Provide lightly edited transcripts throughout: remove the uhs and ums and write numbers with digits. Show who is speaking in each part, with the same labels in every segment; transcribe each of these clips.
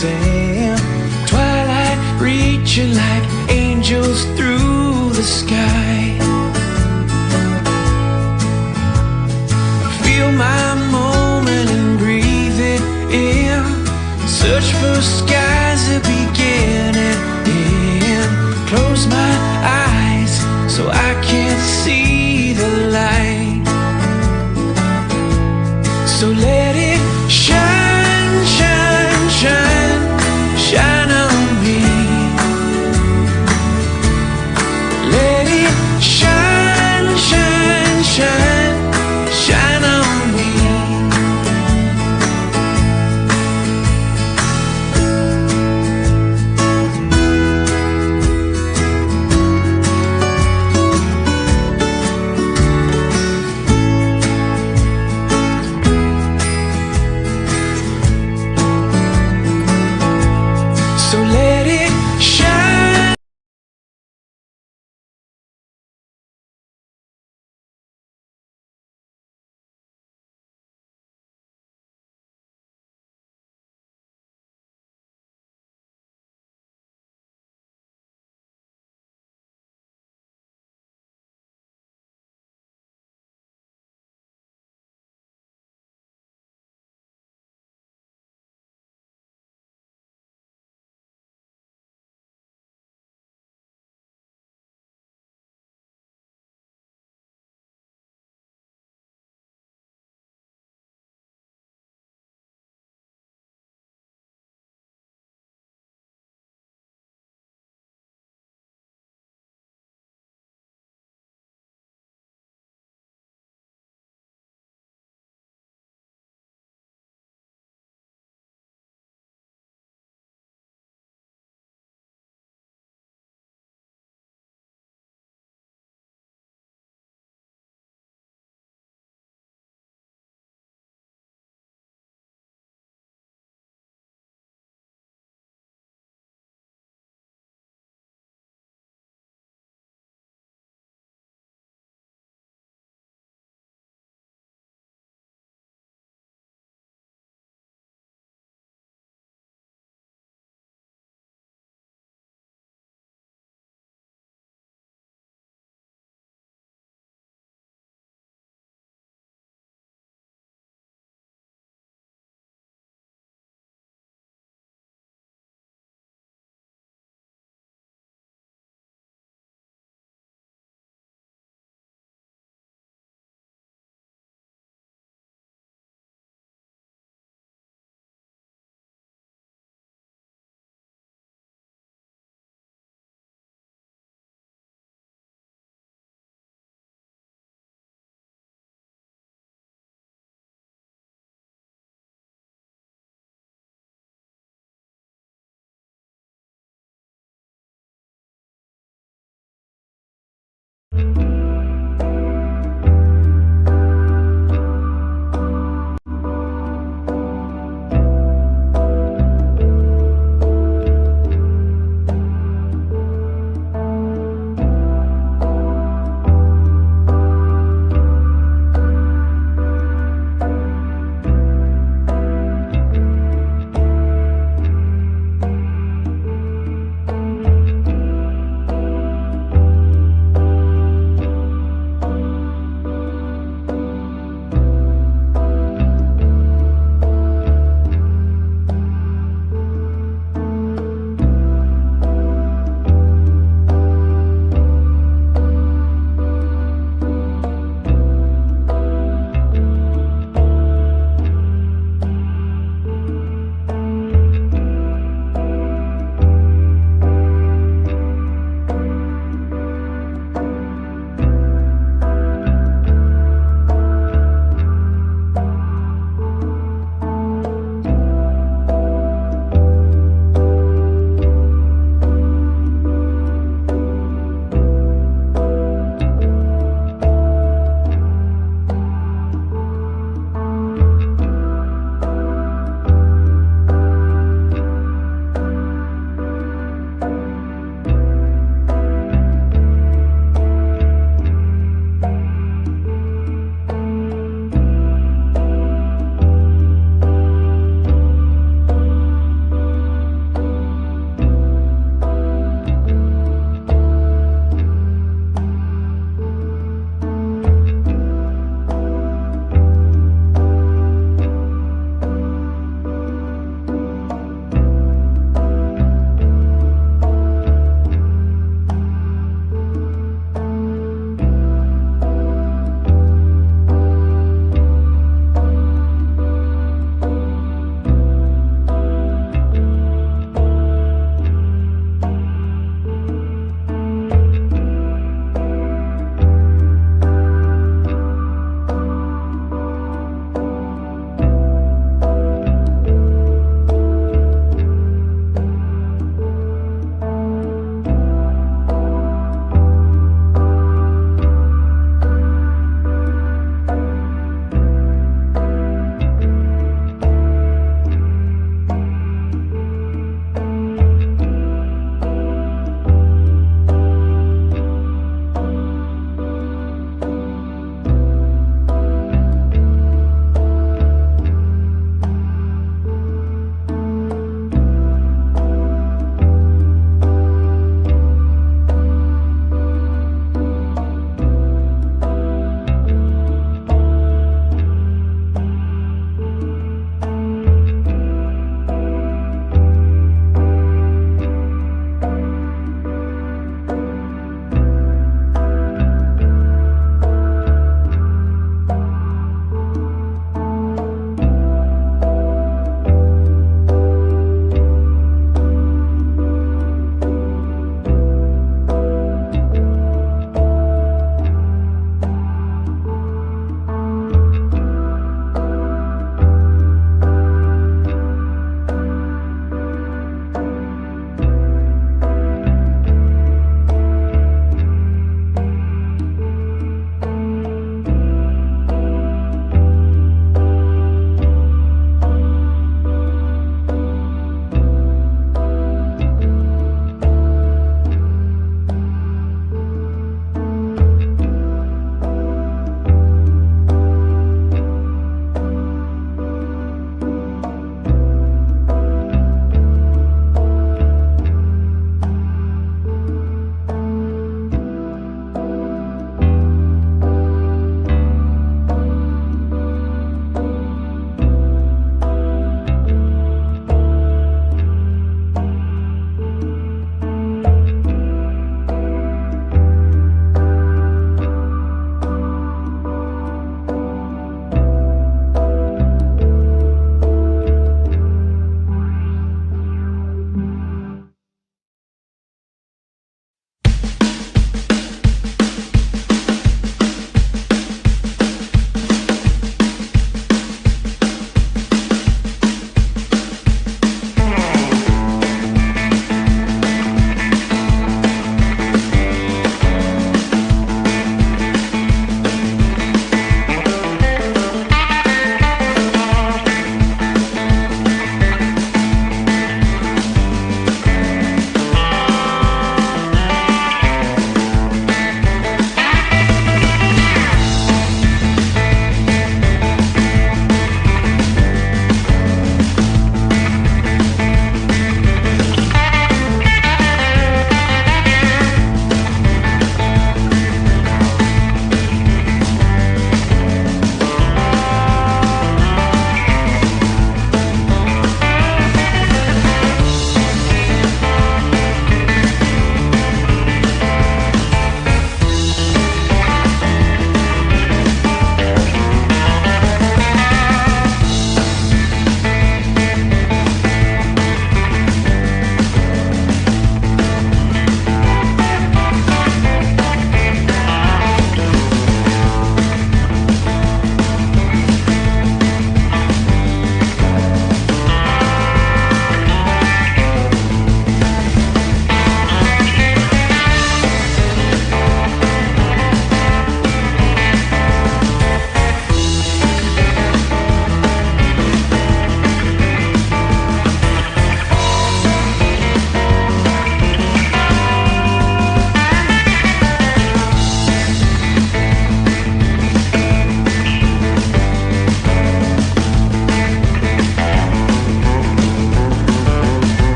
Speaker 1: sand. Twilight reaching like angels through the sky. Feel my moment and breathe it in. Search for skies that begin and end. Close my eyes so I can't see the light. So let it shine, shine, shine, shine on me. Let it shine, shine, shine, shine on me. So let it shine.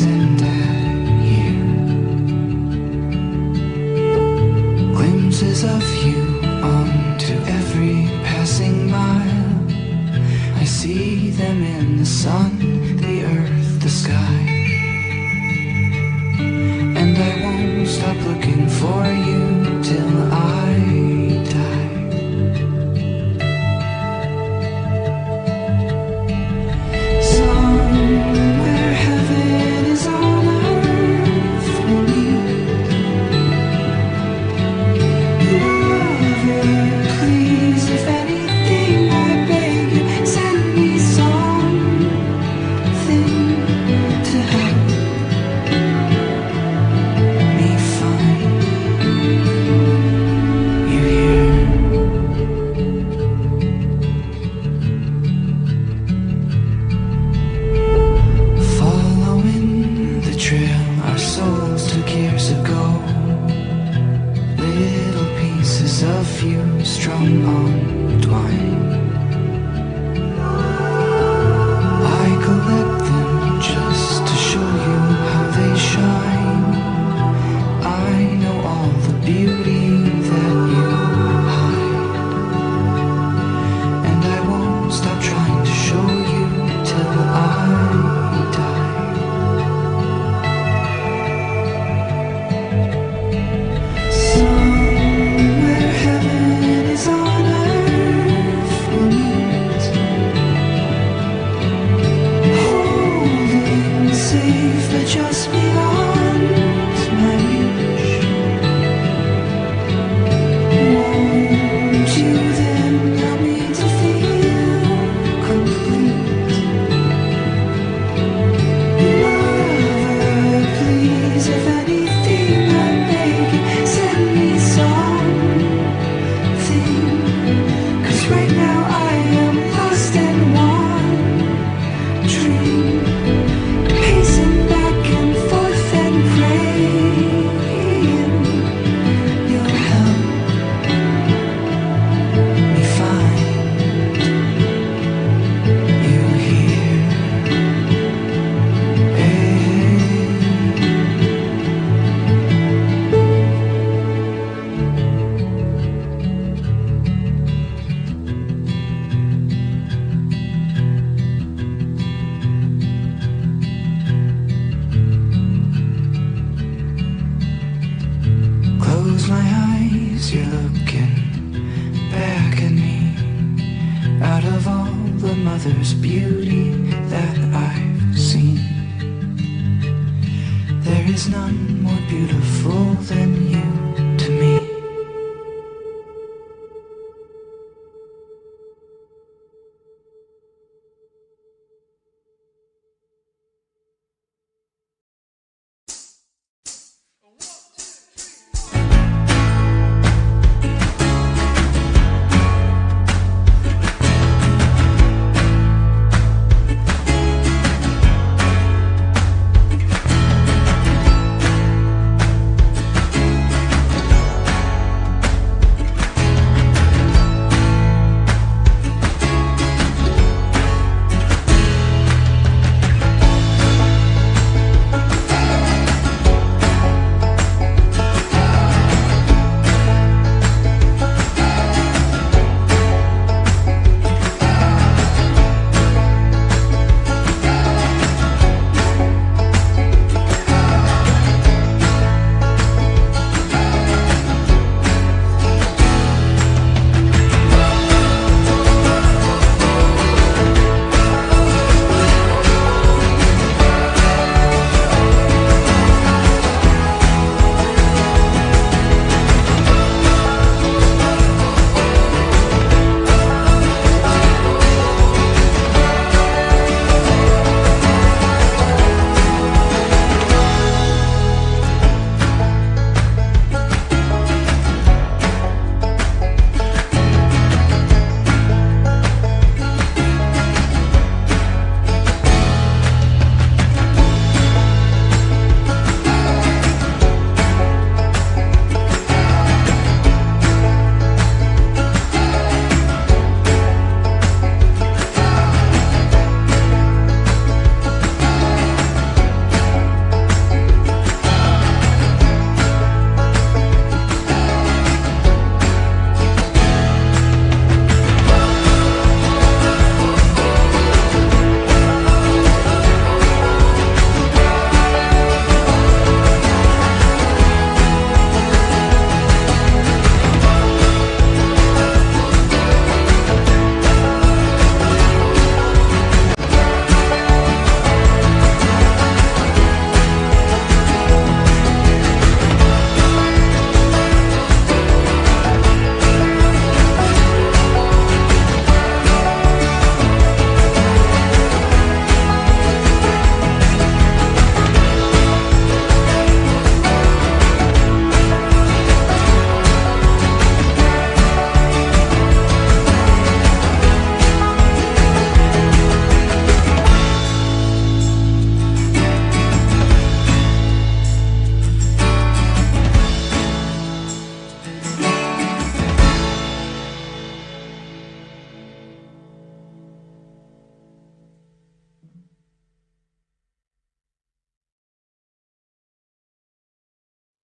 Speaker 1: and at you. Glimpses of you onto every passing mile. I see them in the sun, the earth, the sky. And I won't stop looking for you till I die. Somewhere heaven is on earth for me. Lover, please, if anything I beg you, send me something to help me find you here. Following the trail our souls took years ago. Little pieces of you strung on twine. I collect them just to show you how they shine. I know all the beauty that you hide, and I won't stop trying to show you till I die. Somewhere heaven is on earth we'll meet, holding safe but just beyond my reach. Won't you then help me to feel complete? Lover, please, if anything I beg you, send me something. 'Cause right now I am lost in wandering, pacing back and forth and praying you'll help me find you here. Close my eyes, you're looking back at me. Out of all the mother's beauty that I've seen, there is none more beautiful than you to me.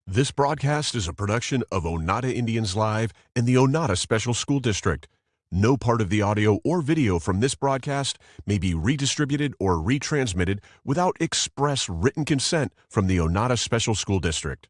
Speaker 2: This broadcast is a production of Oneida Indians Live and the Oneida Special School District. No part of the audio or video from this broadcast may be redistributed or retransmitted without express written consent from the Oneida Special School District.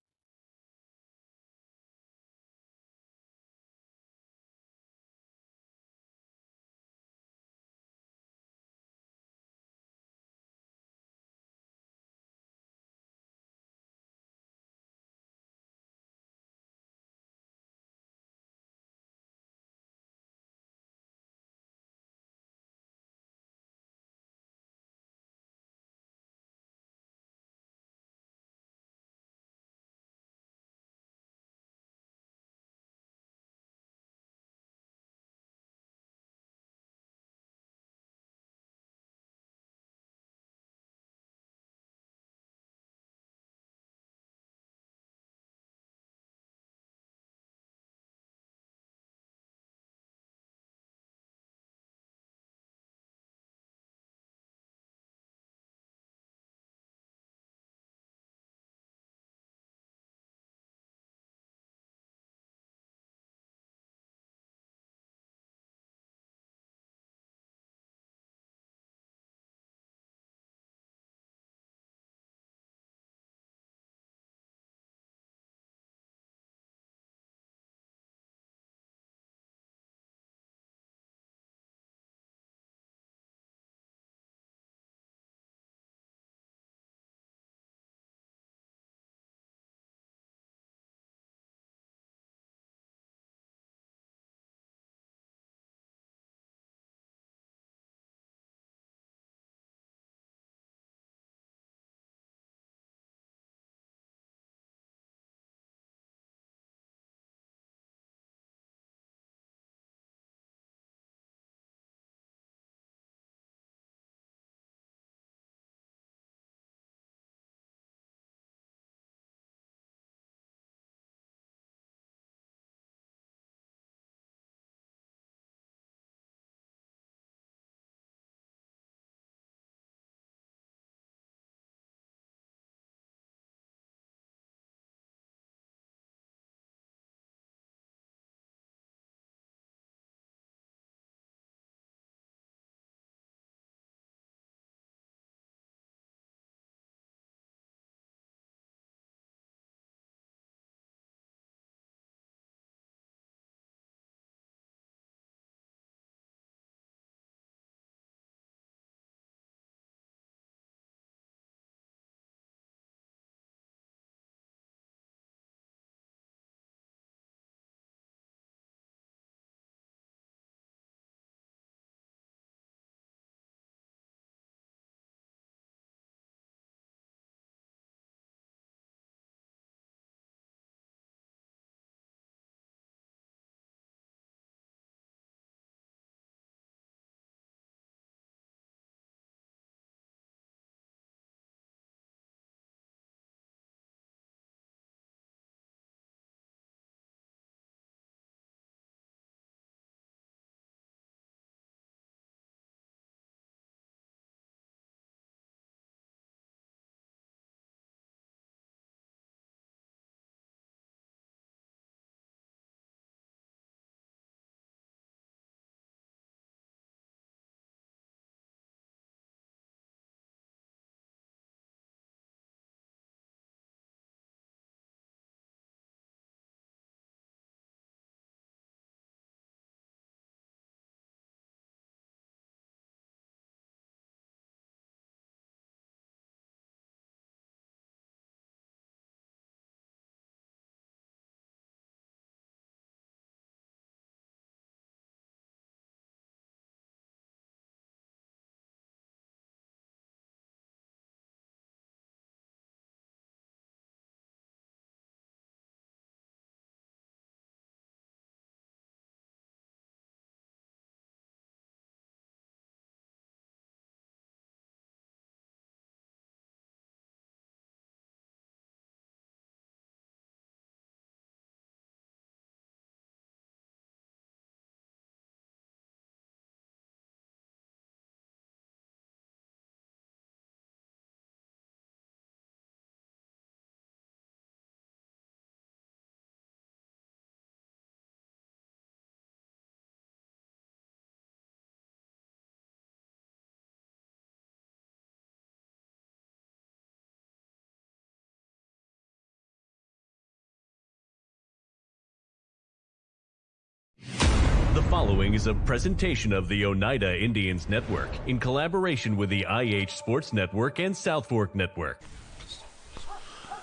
Speaker 3: The following is a presentation of the Oneida Indians Network in collaboration with the IH Sports Network and South Fork Network.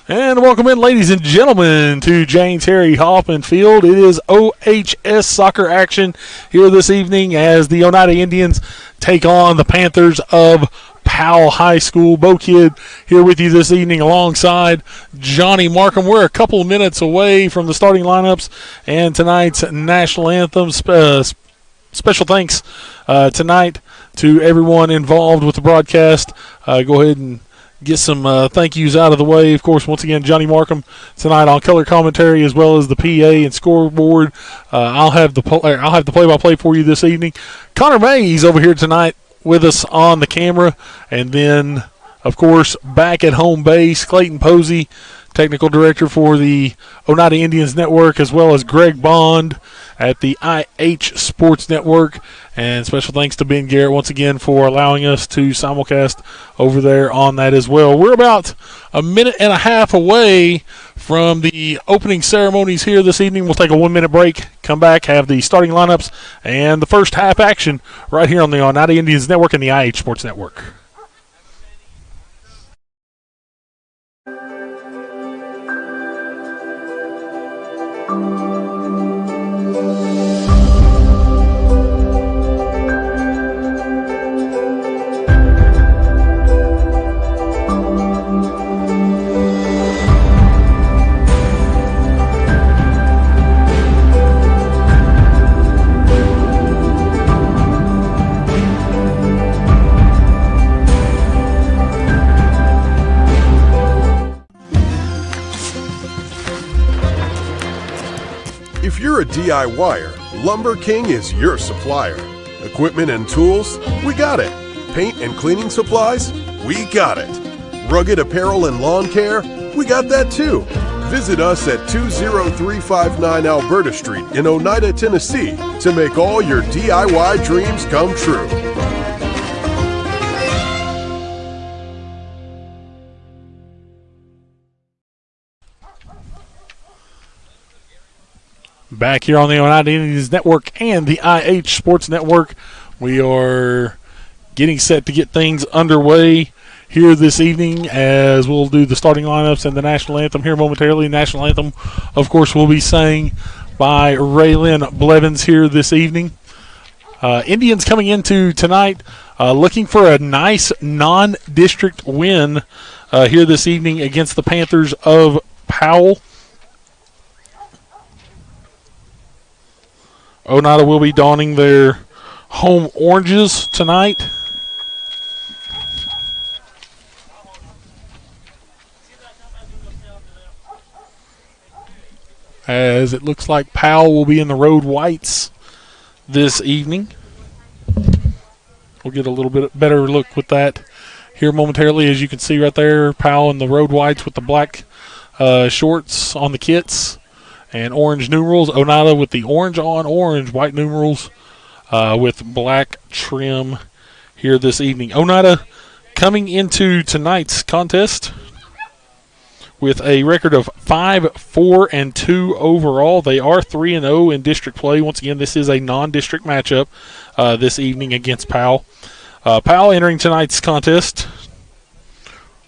Speaker 4: And welcome in, ladies and gentlemen, to James Harry Hoffman Field. It is OHS soccer action here this evening as the Oneida Indians take on the Panthers of Powell High School. Bo Kid here with you this evening alongside Johnny Markham. We're a couple of minutes away from the starting lineups and tonight's national anthem. Special thanks tonight to everyone involved with the broadcast. Go ahead and get some thank yous out of the way. Of course, once again, Johnny Markham tonight on color commentary as well as the PA and scoreboard. I'll have the play-by-play for you this evening. Connor Mays over here tonight with us on the camera, and then, of course, back at home base, Clayton Posey, technical director for the Oneida Indians Network, as well as Greg Bond at the IH Sports Network. And special thanks to Ben Garrett once again for allowing us to simulcast over there on that as well. We're about a minute and a half away from the opening ceremonies here this evening. We'll take a 1-minute break, come back, have the starting lineups, and the first half action right here on the Oneida Indians Network and the IH Sports Network.
Speaker 2: If you're a DIYer, Lumber King is your supplier. Equipment and tools? We got it. Paint and cleaning supplies? We got it. Rugged apparel and lawn care? We got that too. Visit us at 20359 Alberta Street in Oneida, Tennessee to make all your DIY dreams come true.
Speaker 4: Back here on the Oneida Indians Network and the IH Sports Network, we are getting set to get things underway here this evening as we'll do the starting lineups and the national anthem here momentarily. National anthem, of course, will be sang by Raylan Blevins here this evening. Indians coming into tonight looking for a nice non-district win here this evening against the Panthers of Powell. Oneida will be donning their home oranges tonight. As it looks like Powell will be in the road whites this evening. We'll get a little bit better look with that here momentarily. As you can see right there, Powell in the road whites with the black shorts on the kits and orange numerals. Oneida with the orange on orange, white numerals with black trim here this evening. Oneida coming into tonight's contest with a record of 5-4-2 overall. They are 3-0 in district play. Once again, this is a non-district matchup this evening against Powell. Powell entering tonight's contest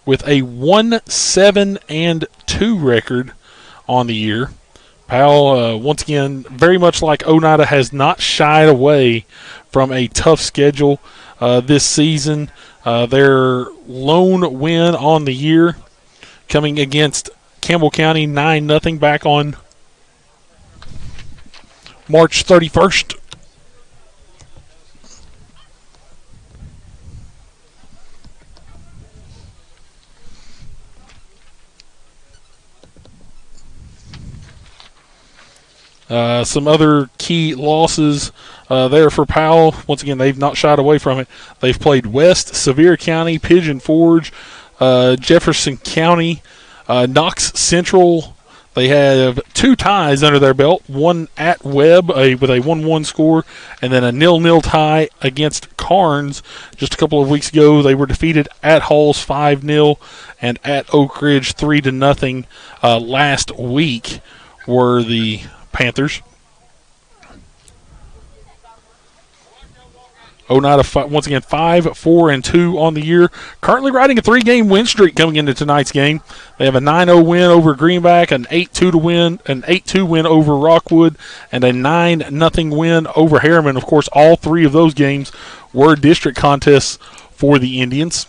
Speaker 4: with a 1-7-2 record on the year. Powell, once again, very much like Oneida, has not shied away from a tough schedule this season. Their lone win on the year coming against Campbell County 9-0 back on March 31st. Some other key losses there for Powell. Once again, they've not shied away from it. They've played West, Sevier County, Pigeon Forge, Jefferson County, Knox Central. They have 2 ties under their belt, one at Webb with a 1-1 score, and then a 0-0 tie against Carnes. Just a couple of weeks ago, they were defeated at Halls 5-0 and at Oak Ridge 3-0 last week were the Panthers. Oneida once again 5-4-2 on the year. Currently riding a 3-game win streak coming into tonight's game. They have a 9-0 win over Greenback, an 8-2 win over Rockwood, and a 9-0 win over Harriman. Of course, all 3 of those games were district contests for the Indians.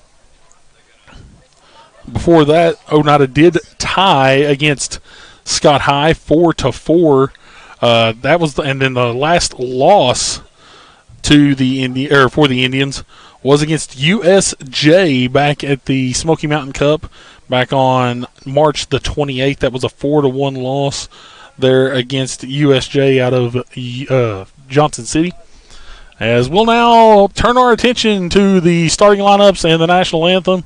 Speaker 4: Before that, Oneida did tie against Scott High 4-4. And then the last loss to the for the Indians was against USJ back at the Smoky Mountain Cup back on March the 28th. That was a 4-1 loss there against USJ out of Johnson City. As we'll now turn our attention to the starting lineups and the national anthem.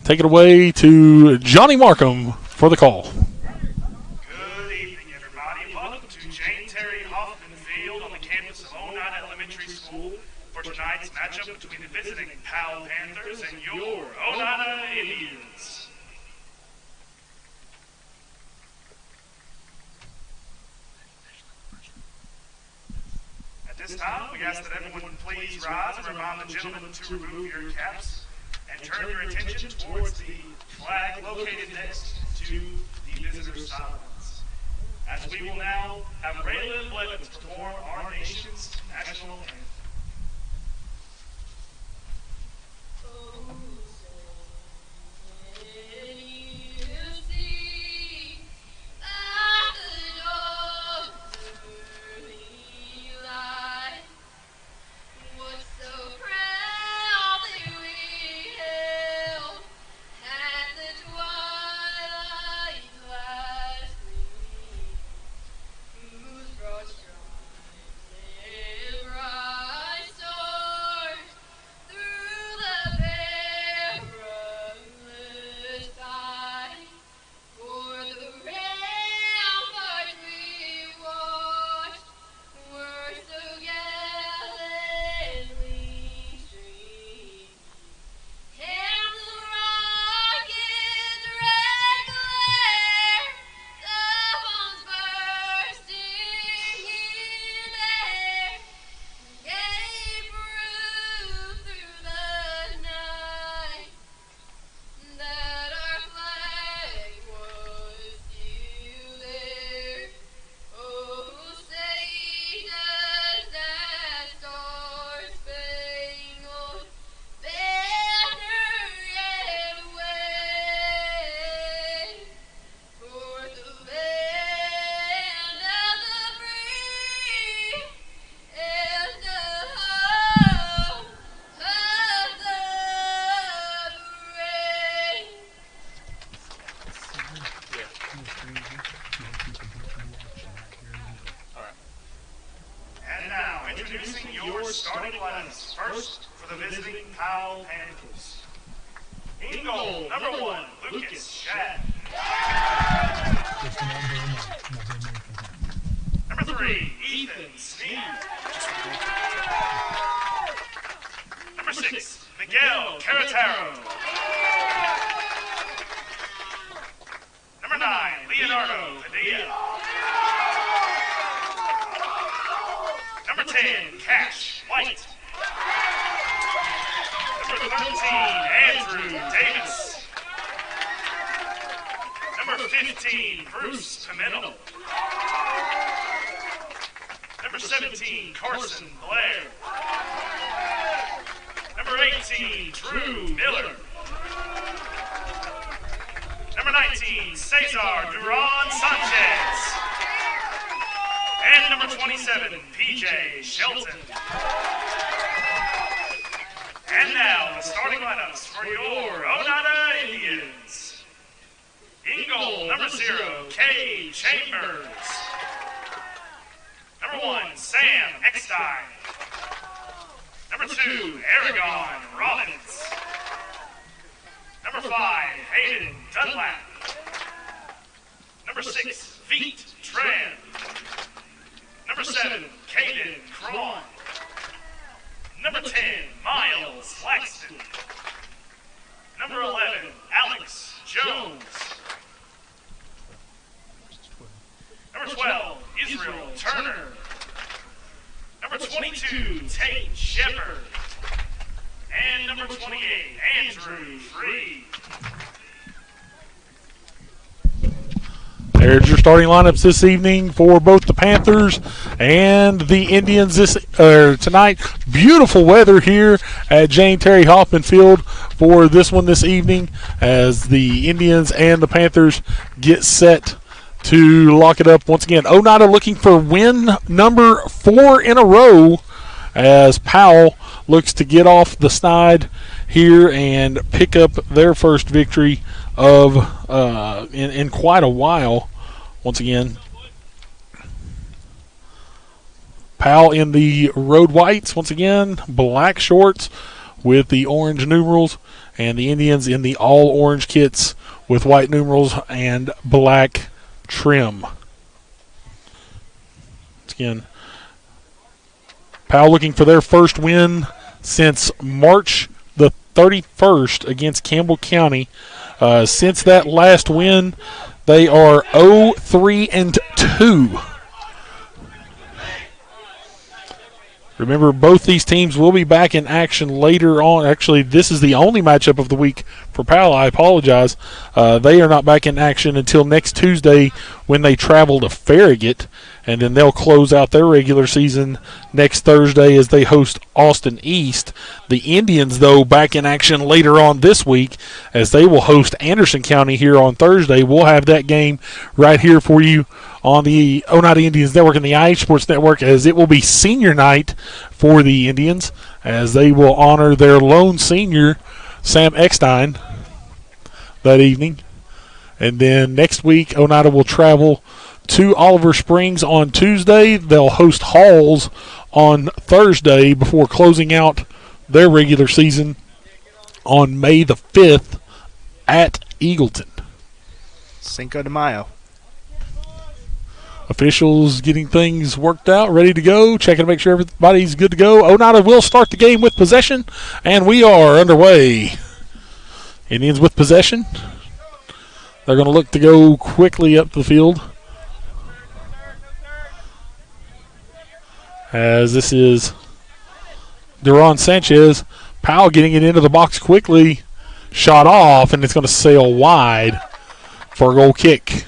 Speaker 4: Take it away to Johnny Markham for the call.
Speaker 5: Good evening, everybody. Welcome to Jane Terry Hoffman Field on the campus of Oneida Elementary School for tonight's matchup between the visiting Powell Panthers and your Oneida Indians. At this time, we ask that everyone would please rise and remind the gentlemen to remove your caps and turn your attention towards the flag located next to the visitor sidelines. As we will now have Raylan Blevins perform our nation's national anthem. Introducing your starting lineups. First, for the visiting Powell Panthers. In goal, number 1, Lucas Shad. Number 3, Ethan Sneed. Number 6, Miguel Carataro. Number 9, Leonardo Padilla. Number 10, Cash White. Number 13, Andrew Davis. Number 15, Bruce Pimentel. Number 17, Carson Blair. Number 18, Drew Miller. Number 19, Cesar Duran Sanchez. And number 27, PJ Shelton. And now, the starting lineups for your Oneida Indians. In goal, number 0, Kay Chambers. Number 1, Sam Eckstein. Number 2, Aragon Robbins. Number 5, Hayden Dunlap. Number 6, Veet Tran. Number 7, Caden Cron. Number 10, Miles Laxton. Number 11, Alex Jones. Number 12, Israel Turner. Number 22, Tate Shepard. number 28, Andrew Freed.
Speaker 4: There's your starting lineups this evening for both the Panthers and the Indians tonight. Beautiful weather here at Jane Terry Hoffman Field for this one this evening as the Indians and the Panthers get set to lock it up once again. Oneida looking for win number 4 in a row as Powell looks to get off the snide here and pick up their first victory of in quite a while. Once again, Powell in the road whites. Once again, black shorts with the orange numerals, and the Indians in the all orange kits with white numerals and black trim. Once again, Powell looking for their first win since March the 31st against Campbell County. Since that last win, they are 0-3-2. Remember, both these teams will be back in action later on. Actually, this is the only matchup of the week for Powell. I apologize. They are not back in action until next Tuesday when they travel to Farragut, and then they'll close out their regular season next Thursday as they host Austin East. The Indians, though, back in action later on this week as they will host Anderson County here on Thursday. We'll have that game right here for you on the Oneida Indians Network and the IH Sports Network, as it will be senior night for the Indians as they will honor their lone senior, Sam Eckstein, that evening. And then next week, Oneida will travel to Oliver Springs on Tuesday. They'll host Halls on Thursday before closing out their regular season on May the 5th at Eagleton.
Speaker 6: Cinco de Mayo.
Speaker 4: Officials getting things worked out, ready to go, checking to make sure everybody's good to go. Oneida will start the game with possession, and we are underway. Indians with possession. They're going to look to go quickly up the field, as this is Duran Sanchez. Powell getting it into the box quickly. Shot off, and it's going to sail wide for a goal kick.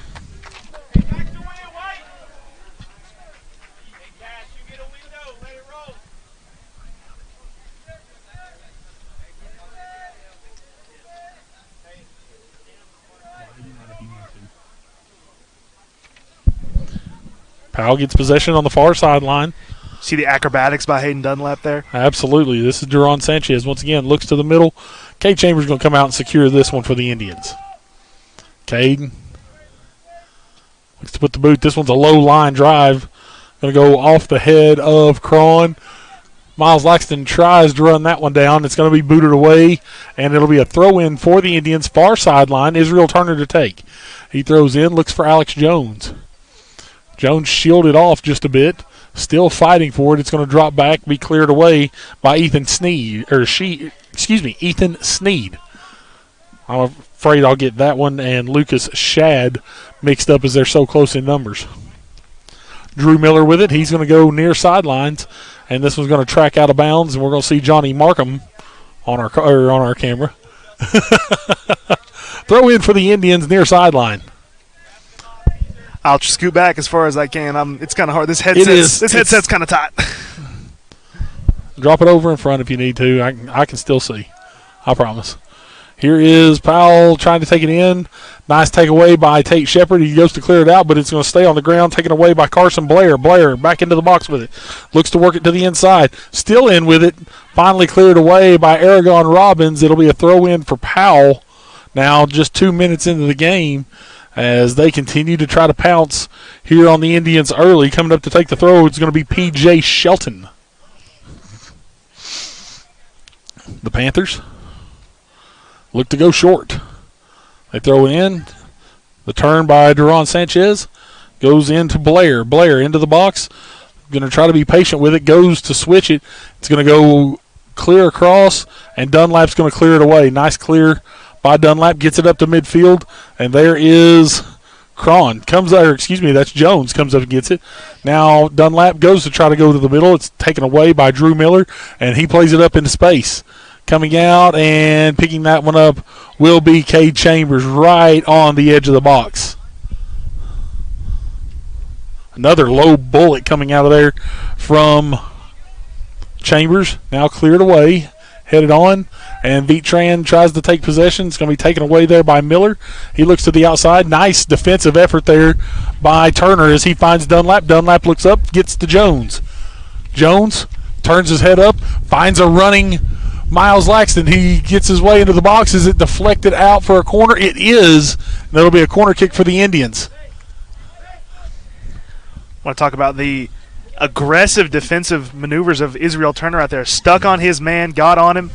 Speaker 4: Powell gets possession on the far sideline.
Speaker 6: See the acrobatics by Hayden Dunlap there?
Speaker 4: Absolutely. This is Duran Sanchez. Once again, looks to the middle. Cade Chambers going to come out and secure this one for the Indians. Cade looks to put the boot. This one's a low line drive. Going to go off the head of Cron. Miles Laxton tries to run that one down. It's going to be booted away, and it'll be a throw-in for the Indians. Far sideline, Israel Turner to take. He throws in, looks for Alex Jones. Jones shielded off just a bit, still fighting for it. It's going to drop back, be cleared away by Ethan Sneed. Ethan Sneed. I'm afraid I'll get that one and Lucas Shad mixed up as they're so close in numbers. Drew Miller with it. He's going to go near sidelines, and this one's going to track out of bounds, and we're going to see Johnny Markham on our camera. Throw in for the Indians near sideline.
Speaker 6: I'll scoot back as far as I can. It's kind of hard. This headset's kind of tight.
Speaker 4: Drop it over in front if you need to. I can still see. I promise. Here is Powell trying to take it in. Nice takeaway by Tate Shepard. He goes to clear it out, but it's going to stay on the ground, taken away by Carson Blair. Blair back into the box with it. Looks to work it to the inside. Still in with it. Finally cleared away by Aragon Robbins. It'll be a throw-in for Powell. Now just 2 minutes into the game, as they continue to try to pounce here on the Indians early. Coming up to take the throw, it's going to be P.J. Shelton. The Panthers look to go short. They throw it in. The turn by Duran Sanchez goes into Blair. Blair into the box. Going to try to be patient with it. Goes to switch it. It's going to go clear across, and Dunlap's going to clear it away. Nice clear by Dunlap, gets it up to midfield, and there is Cron. That's Jones, comes up and gets it. Now Dunlap goes to try to go to the middle. It's taken away by Drew Miller, and he plays it up into space. Coming out and picking that one up will be Cade Chambers right on the edge of the box. Another low bullet coming out of there from Chambers. Now cleared away, headed on, and Vietran tries to take possession. It's going to be taken away there by Miller. He looks to the outside. Nice defensive effort there by Turner as he finds Dunlap. Dunlap looks up, gets to Jones. Jones turns his head up, finds a running Miles Laxton. He gets his way into the box. Is it deflected out for a corner? It is. That'll be a corner kick for the Indians.
Speaker 6: I want to talk about the aggressive defensive maneuvers of Israel Turner out there. Stuck on his man, got on him.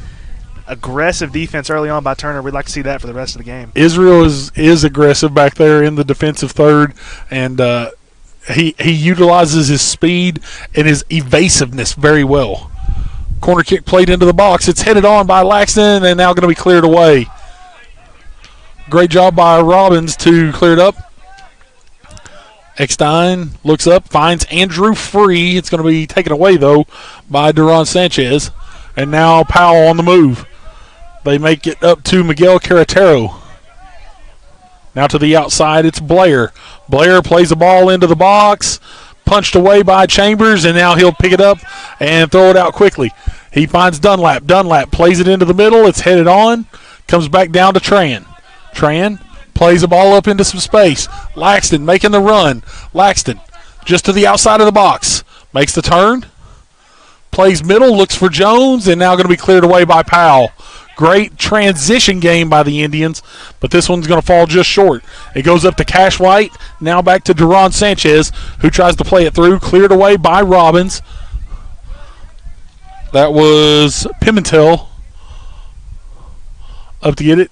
Speaker 6: Aggressive defense early on by Turner. We'd like to see that for the rest of the game.
Speaker 4: Israel is aggressive back there in the defensive third, and he utilizes his speed and his evasiveness very well. Corner kick played into the box. It's headed on by Laxton and now going to be cleared away. Great job by Robbins to clear it up. Eckstein looks up, finds Andrew free. It's going to be taken away, though, by Duran Sanchez. And now Powell on the move. They make it up to Miguel Carretero. Now to the outside, it's Blair. Blair plays the ball into the box. Punched away by Chambers, and now he'll pick it up and throw it out quickly. He finds Dunlap. Dunlap plays it into the middle. It's headed on. Comes back down to Tran. Tran plays the ball up into some space. Laxton making the run. Laxton just to the outside of the box. Makes the turn. Plays middle. Looks for Jones. And now going to be cleared away by Powell. Great transition game by the Indians. But this one's going to fall just short. It goes up to Cash White. Now back to Duran Sanchez, who tries to play it through. Cleared away by Robbins. That was Pimentel up to get it.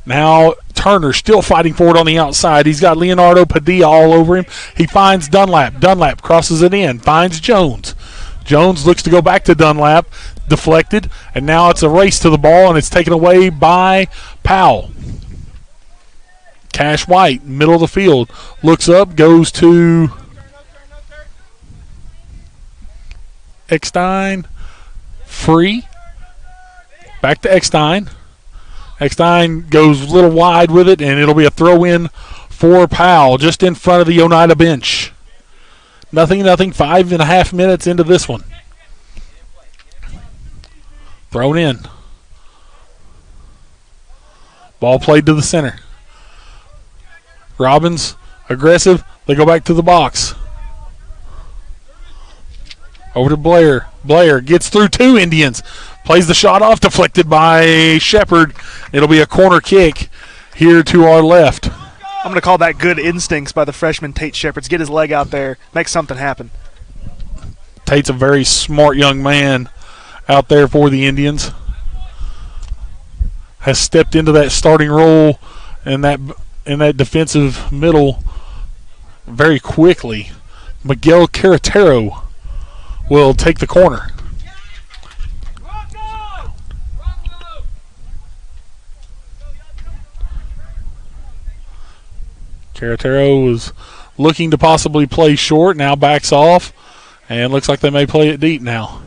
Speaker 4: Now Turner still fighting for it on the outside. He's got Leonardo Padilla all over him. He finds Dunlap. Dunlap crosses it in. Finds Jones. Jones looks to go back to Dunlap. Deflected. And now it's a race to the ball, and it's taken away by Powell. Cash White, middle of the field. Looks up, goes to Eckstein. Free. Back to Eckstein. Eckstein goes a little wide with it, and it'll be a throw-in for Powell just in front of the Oneida bench. 0-0, 5.5 minutes into this one. Thrown in. Ball played to the center. Robbins, aggressive. They go back to the box. Over to Blair. Blair gets through two Indians. Plays the shot off, deflected by Shepard. It'll be a corner kick here to our left.
Speaker 6: I'm going to call that good instincts by the freshman Tate Shepard. Get his leg out there, make something happen.
Speaker 4: Tate's a very smart young man out there for the Indians. Has stepped into that starting role in that defensive middle very quickly. Miguel Carretero will take the corner. Carretero was looking to possibly play short, now backs off, and looks like they may play it deep now.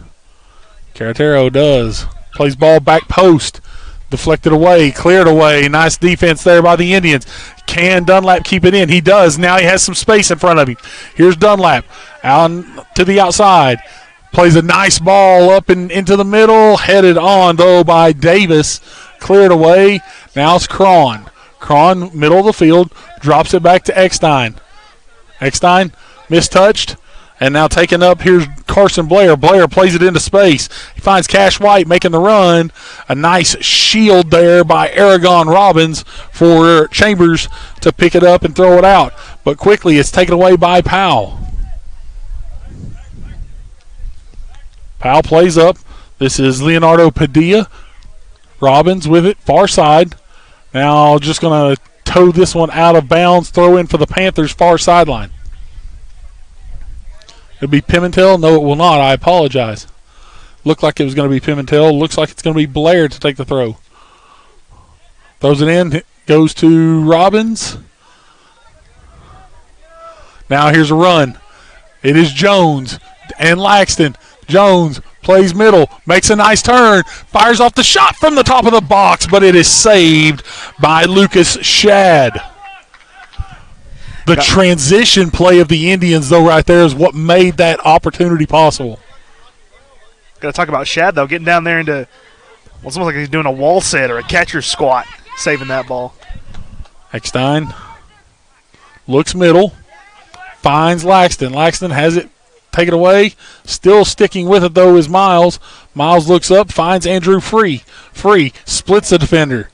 Speaker 4: Carretero does. Plays ball back post. Deflected away, cleared away. Nice defense there by the Indians. Can Dunlap keep it in? He does. Now he has some space in front of him. Here's Dunlap out to the outside. Plays a nice ball up and into the middle. Headed on, though, by Davis. Cleared away. Now it's Cron. Cron, middle of the field, drops it back to Eckstein. Eckstein, mistouched. And now taken up, here's Carson Blair. Blair plays it into space. He finds Cash White making the run. A nice shield there by Aragon Robbins for Chambers to pick it up and throw it out. But quickly it's taken away by Powell. Powell plays up. This is Leonardo Padilla. Robbins with it, far side. Now just going to toe this one out of bounds. Throw in for the Panthers, far sideline. It'll be Pimentel. No, it will not. I apologize. Looked like it was going to be Pimentel. Looks like it's going to be Blair to take the throw. Throws it in. Goes to Robbins. Now here's a run. It is Jones and Laxton. Jones plays middle, makes a nice turn, fires off the shot from the top of the box, but it is saved by Lucas Shad. The transition play of the Indians, though, right there is what made that opportunity possible.
Speaker 6: Got to talk about Shad, though, getting down there into, well, it's almost like he's doing a wall set or a catcher squat, saving that ball.
Speaker 4: Eckstein looks middle, finds Laxton. Laxton has it, take it away. Still sticking with it, though, is Miles. Miles looks up, finds Andrew Free. Free splits the defender.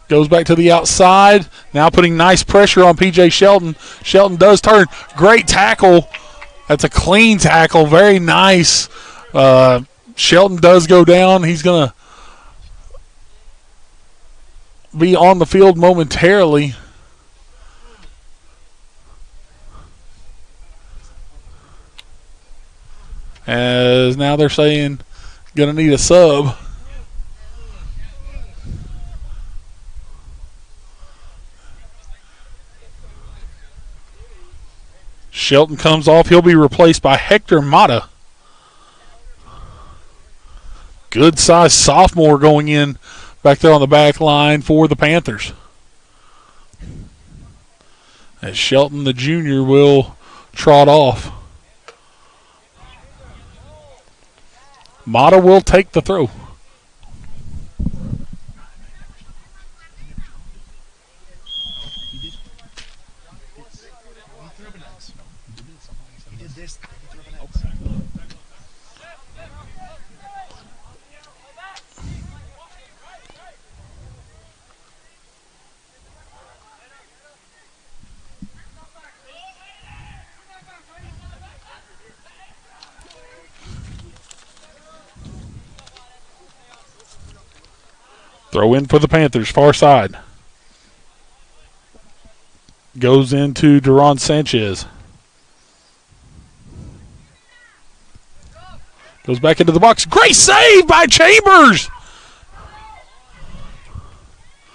Speaker 4: Goes back to the outside, now putting nice pressure on P.J. Shelton. Shelton does turn. Great tackle. That's a clean tackle. Very nice. Shelton does go down. He's going to be on the field momentarily. As now they're saying going to need a sub. Shelton comes off. He'll be replaced by Hector Mata. Good size sophomore going in back there on the back line for the Panthers. As Shelton, the junior, will trot off. Mata will take the throw. Throw in for the Panthers, far side. Goes into Duron Sanchez. Goes back into the box. Great save by Chambers.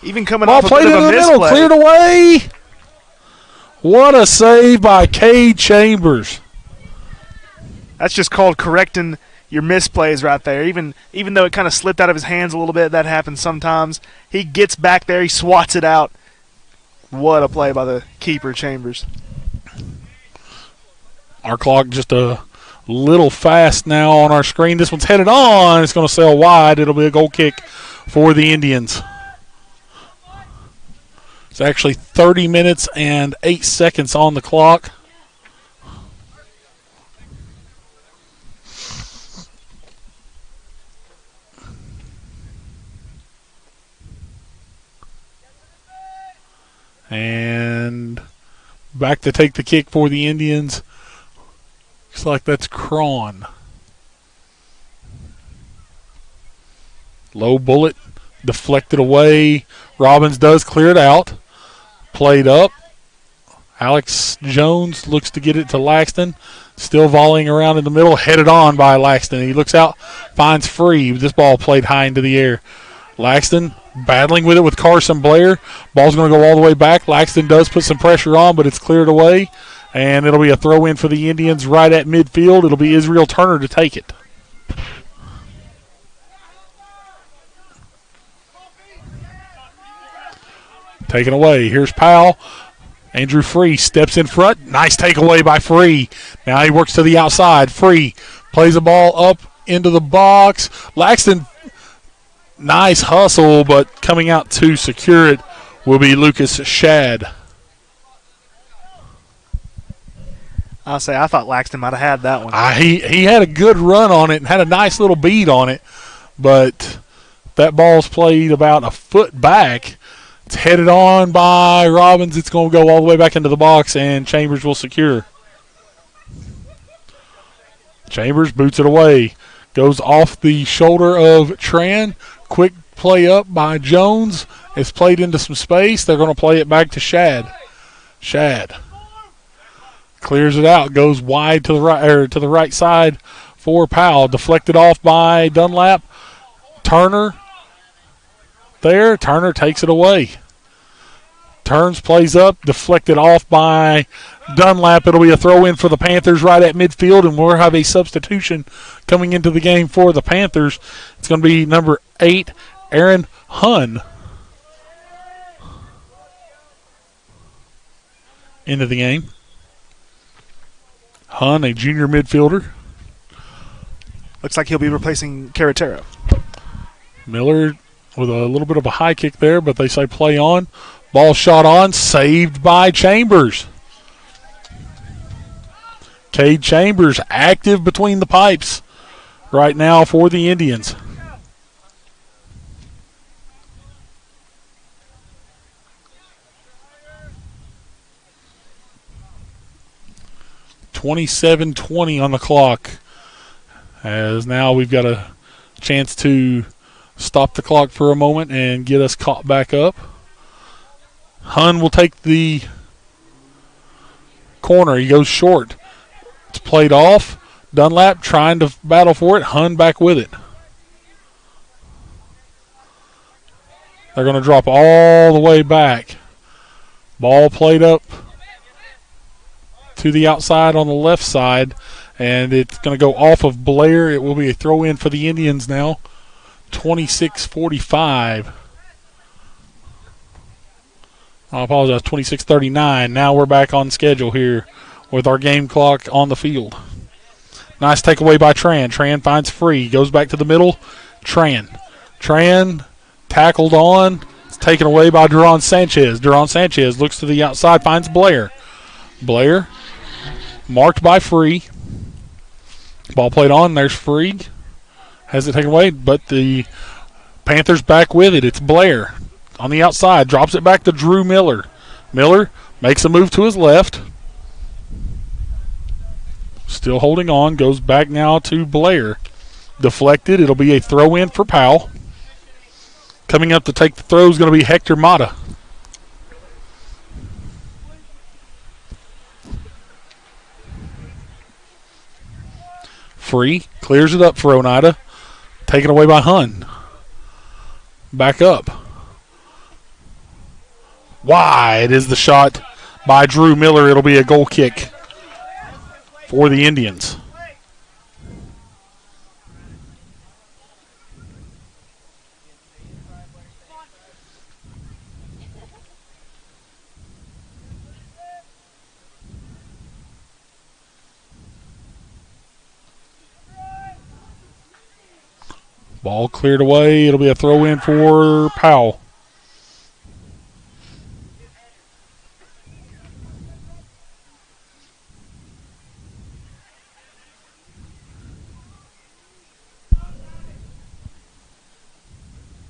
Speaker 6: Even coming
Speaker 4: Ball
Speaker 6: off
Speaker 4: played
Speaker 6: a bit
Speaker 4: into
Speaker 6: of
Speaker 4: the
Speaker 6: a
Speaker 4: middle,
Speaker 6: misplay.
Speaker 4: cleared away. What a save by Cade Chambers.
Speaker 6: That's just called correcting your misplays right there. Even though it kind of slipped out of his hands a little bit, that happens sometimes. He gets back there, he swats it out. What a play by the keeper, Chambers.
Speaker 4: Our clock just a little fast now on our screen. This one's headed on. It's going to sail wide. It'll be a goal kick for the Indians. It's actually 30 minutes and 8 seconds on the clock. And back to take the kick for the Indians. Looks like that's Cron. Low bullet, deflected away. Robbins does clear it out. Played up. Alex Jones looks to get it to Laxton. Still volleying around in the middle. Headed on by Laxton. He looks out, finds Free. This ball played high into the air. Laxton battling with it with Carson Blair. Ball's going to go all the way back. Laxton does put some pressure on, but it's cleared away. And it'll be a throw in for the Indians right at midfield. It'll be Israel Turner to take it. Taken away. Here's Powell. Andrew Free steps in front. Nice takeaway by Free. Now he works to the outside. Free plays the ball up into the box. Laxton, nice hustle, but coming out to secure it will be Lucas Shad.
Speaker 6: I'll say I thought Laxton might have had that one.
Speaker 4: He had a good run on it and had a nice little beat on it, but that ball's played about a foot back. It's headed on by Robbins. It's going to go all the way back into the box, and Chambers will secure. Chambers boots it away. Goes off the shoulder of Tran. Quick play up by Jones. It's played into some space. They're going to play it back to Shad. Shad clears it out. Goes wide to the right, or to the right side for Powell. Deflected off by Dunlap. Turner there. Turner takes it away. turns, plays up, deflected off by Dunlap. It'll be a throw in for the Panthers right at midfield, and we'll have a substitution coming into the game for the Panthers. It's going to be number 8, Aaron Hunn, into the game. Hunn, a junior midfielder.
Speaker 6: Looks like he'll be replacing Caratero.
Speaker 4: Miller with a little bit of a high kick there, but they say play on. Ball shot on, saved by Chambers. Cade Chambers active between the pipes right now for the Indians. .27:20 on the clock, as now we've got a chance to stop the clock for a moment and get us caught back up. Hunn will take the corner. He goes short. It's played off. Dunlap trying to battle for it. Hunn back with it. They're going to drop all the way back. Ball played up to the outside on the left side, and it's going to go off of Blair. It will be a throw in for the Indians now. 26:45. I apologize, 26:39. Now we're back on schedule here with our game clock on the field. Nice takeaway by Tran. Tran finds Free. Goes back to the middle. Tran tackled on. It's taken away by Duran Sanchez. Duran Sanchez looks to the outside, finds Blair. Blair marked by Free. Ball played on. There's Free. Has it taken away, but the Panthers back with it. It's Blair on the outside. Drops it back to Drew Miller. Miller makes a move to his left. Still holding on. Goes back now to Blair. Deflected. It'll be a throw in for Powell. Coming up to take the throw is going to be Hector Mata. Free. Clears it up for Oneida. Taken away by Hunn. Back up. Wide is the shot by Drew Miller. It'll be a goal kick for the Indians. Ball cleared away. It'll be a throw in for Powell.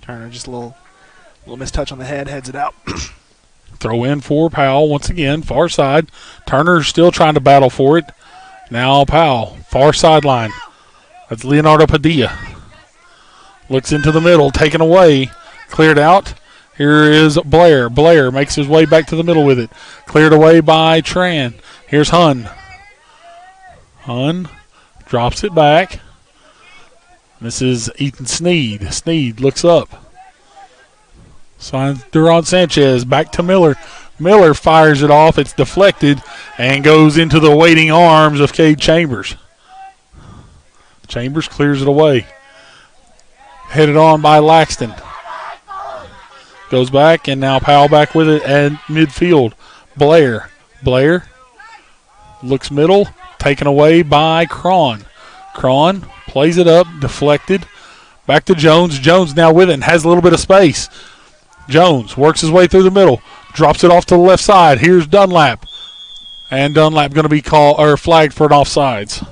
Speaker 6: Turner just a little mistouch on the head, heads it out.
Speaker 4: Throw in for Powell once again, far side. Turner still trying to battle for it. Now Powell, far sideline. That's Leonardo Padilla. Looks into the middle, taken away, cleared out. Here is Blair. Blair makes his way back to the middle with it. Cleared away by Tran. Here's Hunn. Hunn drops it back. This is Ethan Sneed. Sneed looks up. Signs Duran Sanchez. Back to Miller. Miller fires it off. It's deflected and goes into the waiting arms of Cade Chambers. Chambers clears it away. Headed on by Laxton. Goes back, and now Powell back with it at midfield. Blair. Blair looks middle. Taken away by Cron. Cron plays it up, deflected. Back to Jones. Jones now with it and has a little bit of space. Jones works his way through the middle. Drops it off to the left side. Here's Dunlap. And Dunlap going to be flagged for an offsides.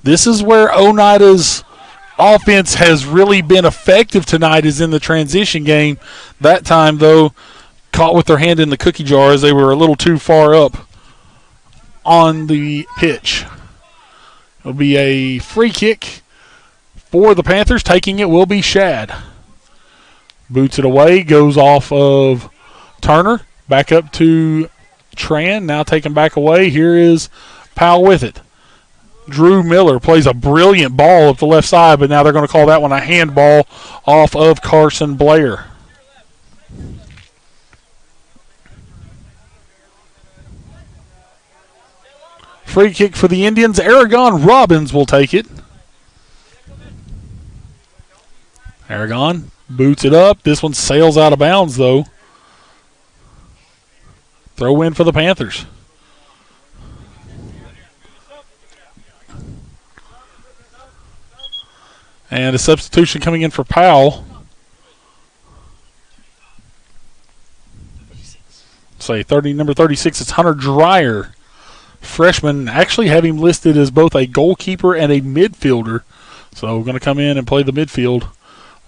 Speaker 4: This is where Oneida's offense has really been effective tonight, is in the transition game. That time, though, caught with their hand in the cookie jar as they were a little too far up on the pitch. It'll be a free kick for the Panthers. Taking it will be Shad. Boots it away, goes off of Turner. Back up to Tran, now taken back away. Here is Powell with it. Drew Miller plays a brilliant ball up the left side, but now they're going to call that one a handball off of Carson Blair. Free kick for the Indians. Aragon Robbins will take it. Aragon boots it up. This one sails out of bounds, though. Throw in for the Panthers. And a substitution coming in for Powell. Say number 36, it's Hunter Dreyer. Freshman, actually have him listed as both a goalkeeper and a midfielder. So we're going to come in and play the midfield,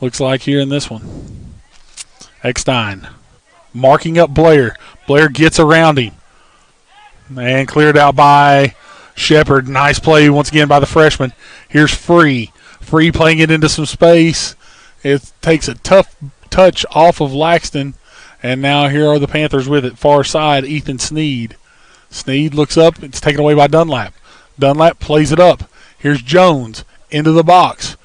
Speaker 4: looks like here in this one. Eckstein marking up Blair. Blair gets around him. And cleared out by Shepard. Nice play once again by the freshman. Here's Free. Free playing it into some space. It takes a tough touch off of Laxton. And now here are the Panthers with it. Far side, Ethan Sneed. Sneed looks up. It's taken away by Dunlap. Dunlap plays it up. Here's Jones into the box.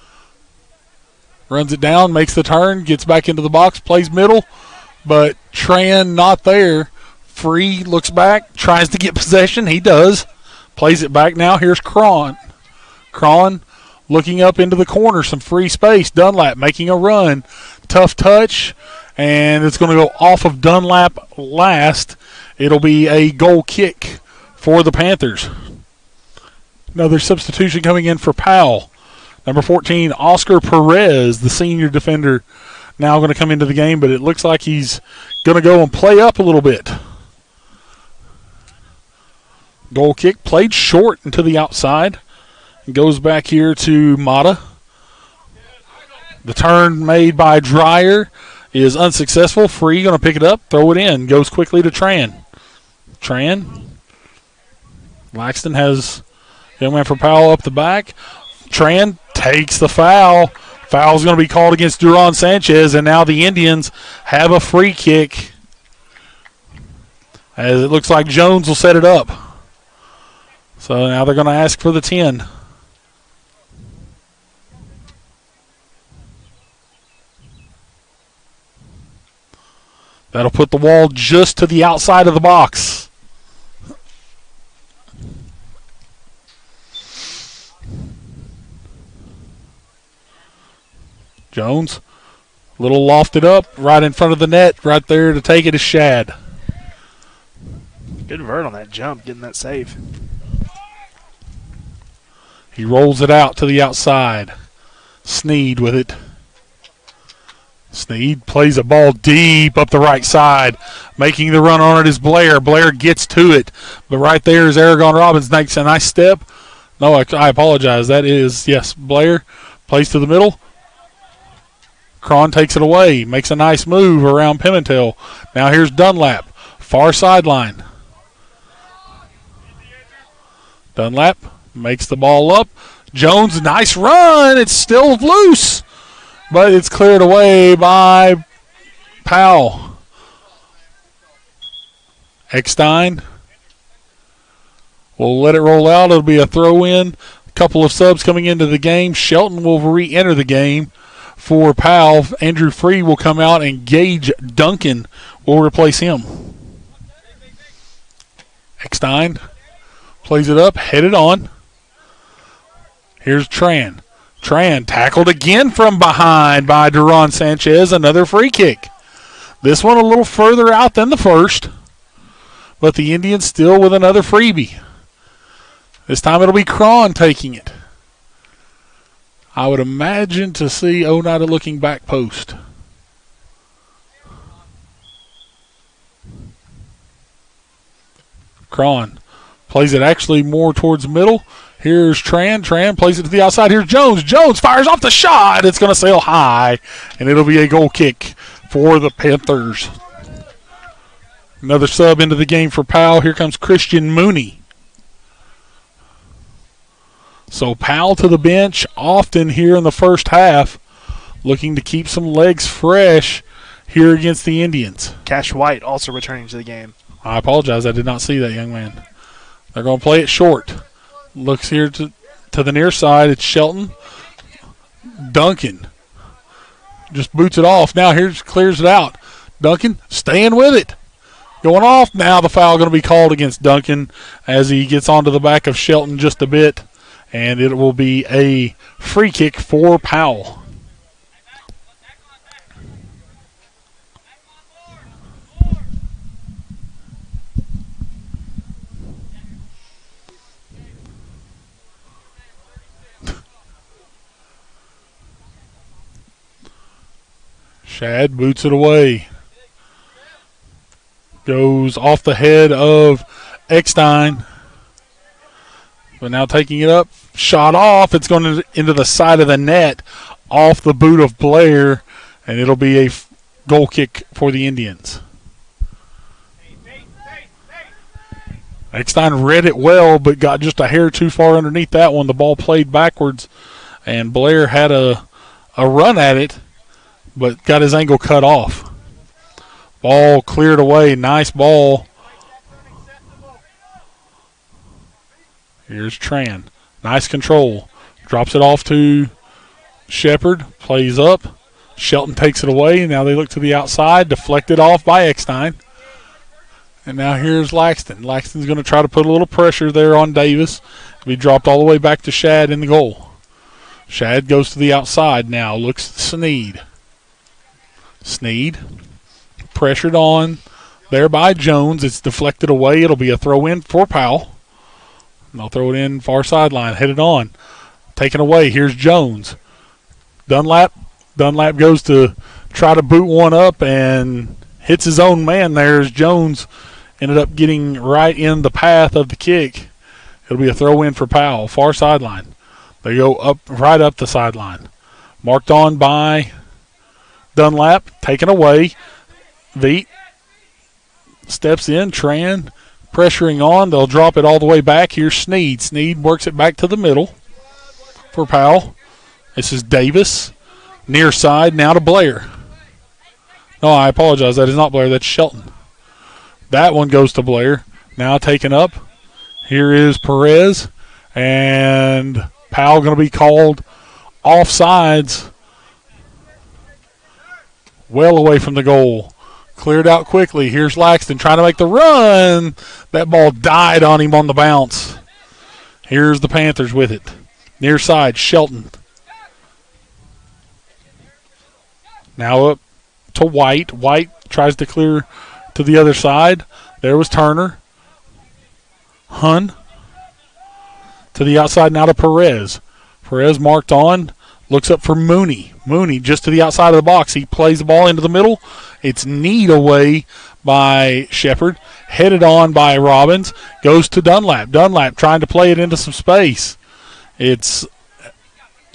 Speaker 4: Runs it down, makes the turn, gets back into the box, plays middle. But Tran not there. Free looks back, tries to get possession. He does. Plays it back now. Here's Cron. Cron looking up into the corner. Some free space. Dunlap making a run. Tough touch. And it's going to go off of Dunlap last. It'll be a goal kick for the Panthers. Another substitution coming in for Powell. Number 14, Oscar Perez, the senior defender, now going to come into the game, but it looks like he's going to go and play up a little bit. Goal kick played short and to the outside. It goes back here to Mata. The turn made by Dreyer is unsuccessful. Free going to pick it up, throw it in. Goes quickly to Tran. Tran. Laxton has young man for Powell up the back. Tran takes the foul. Foul's going to be called against Duran Sanchez, and now the Indians have a free kick. As it looks like Jones will set it up. So now they're going to ask for the 10. That'll put the wall just to the outside of the box. Jones, a little lofted up, right in front of the net, right there to take it is Shad.
Speaker 6: Good vert on that jump, getting that save.
Speaker 4: He rolls it out to the outside. Sneed with it. Sneed plays a ball deep up the right side. Making the run on it is Blair. Blair gets to it. But right there is Aragon Robbins. Makes a nice step. No, I apologize. That is, yes, Blair. Plays to the middle. Cron takes it away. Makes a nice move around Pimentel. Now here's Dunlap. Far sideline. Dunlap makes the ball up. Jones, nice run. It's still loose. But it's cleared away by Powell. Eckstein will let it roll out. It'll be a throw-in. A couple of subs coming into the game. Shelton will re-enter the game for Powell. Andrew Free will come out, and Gage Duncan will replace him. Eckstein plays it up, headed on. Here's Tran. Tran tackled again from behind by Duran Sanchez. Another free kick. This one a little further out than the first, but the Indians still with another freebie. This time it'll be Cron taking it. I would imagine to see Oneida looking back post. Cron plays it actually more towards middle. Here's Tran. Tran plays it to the outside. Here's Jones. Jones fires off the shot. It's going to sail high, and it'll be a goal kick for the Panthers. Another sub into the game for Powell. Here comes Christian Mooney. So Powell to the bench often here in the first half, looking to keep some legs fresh here against the Indians.
Speaker 6: Cash White also returning to the game.
Speaker 4: I apologize. I did not see that young man. They're going to play it short. Looks here to the near side. It's Shelton. Duncan just boots it off. Now here's clears it out. Duncan staying with it. going off. Now the foul going to be called against Duncan as he gets onto the back of Shelton just a bit, and it will be a free kick for Powell. Shad boots it away. Goes off the head of Eckstein. But now taking it up. Shot off. It's going into the side of the net off the boot of Blair. And it'll be a goal kick for the Indians. Eckstein read it well, but got just a hair too far underneath that one. The ball played backwards. And Blair had a run at it, but got his angle cut off. Ball cleared away. Nice ball. Here's Tran. Nice control. Drops it off to Shepard. Plays up. Shelton takes it away. Now they look to the outside. Deflected off by Eckstein. And now here's Laxton. Laxton's going to try to put a little pressure there on Davis. Be dropped all the way back to Shad in the goal. Shad goes to the outside now. Looks at Sneed. Sneed pressured on there by Jones. It's deflected away. It'll be a throw in for Powell. And they'll throw it in far sideline. Headed on. Taken away. Here's Jones. Dunlap. Dunlap goes to try to boot one up and hits his own man there as Jones ended up getting right in the path of the kick. It'll be a throw in for Powell. Far sideline. They go up right up the sideline. Marked on by Dunlap, taken away. Veet steps in. Tran pressuring on. They'll drop it all the way back. Here's Sneed. Sneed works it back to the middle for Powell. This is Davis. Near side now to Blair. No, I apologize. That is not Blair. That's Shelton. That one goes to Blair. Now taken up. Here is Perez. And Powell going to be called offsides. Well away from the goal. Cleared out quickly. Here's Laxton trying to make the run. That ball died on him on the bounce. Here's the Panthers with it. Near side, Shelton. Now up to White. White tries to clear to the other side. There was Turner. Hun. To the outside now to Perez. Perez marked on. Looks up for Mooney. Mooney just to the outside of the box. He plays the ball into the middle. It's kneed away by Shepard. Headed on by Robbins. Goes to Dunlap. Dunlap trying to play it into some space. It's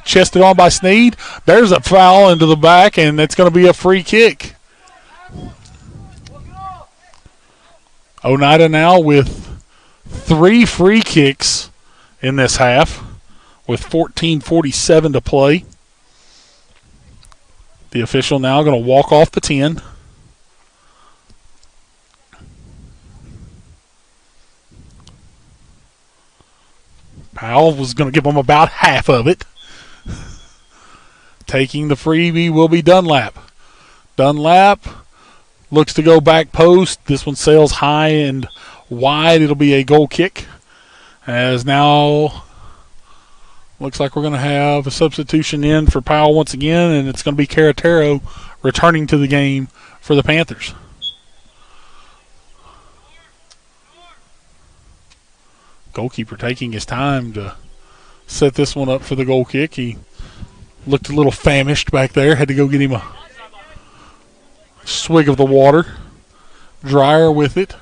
Speaker 4: chested on by Sneed. There's a foul into the back, and it's going to be a free kick. Oneida now with 3 free kicks in this half, with 14:47 to play. The official now going to walk off the 10. Powell was going to give them about half of it. Taking the freebie will be Dunlap. Dunlap looks to go back post. This one sails high and wide. It'll be a goal kick. As now looks like we're going to have a substitution in for Powell once again, and it's going to be Caratero returning to the game for the Panthers. Goalkeeper taking his time to set this one up for the goal kick. He looked a little famished back there. Had to go get him a swig of the water. Dreyer with it.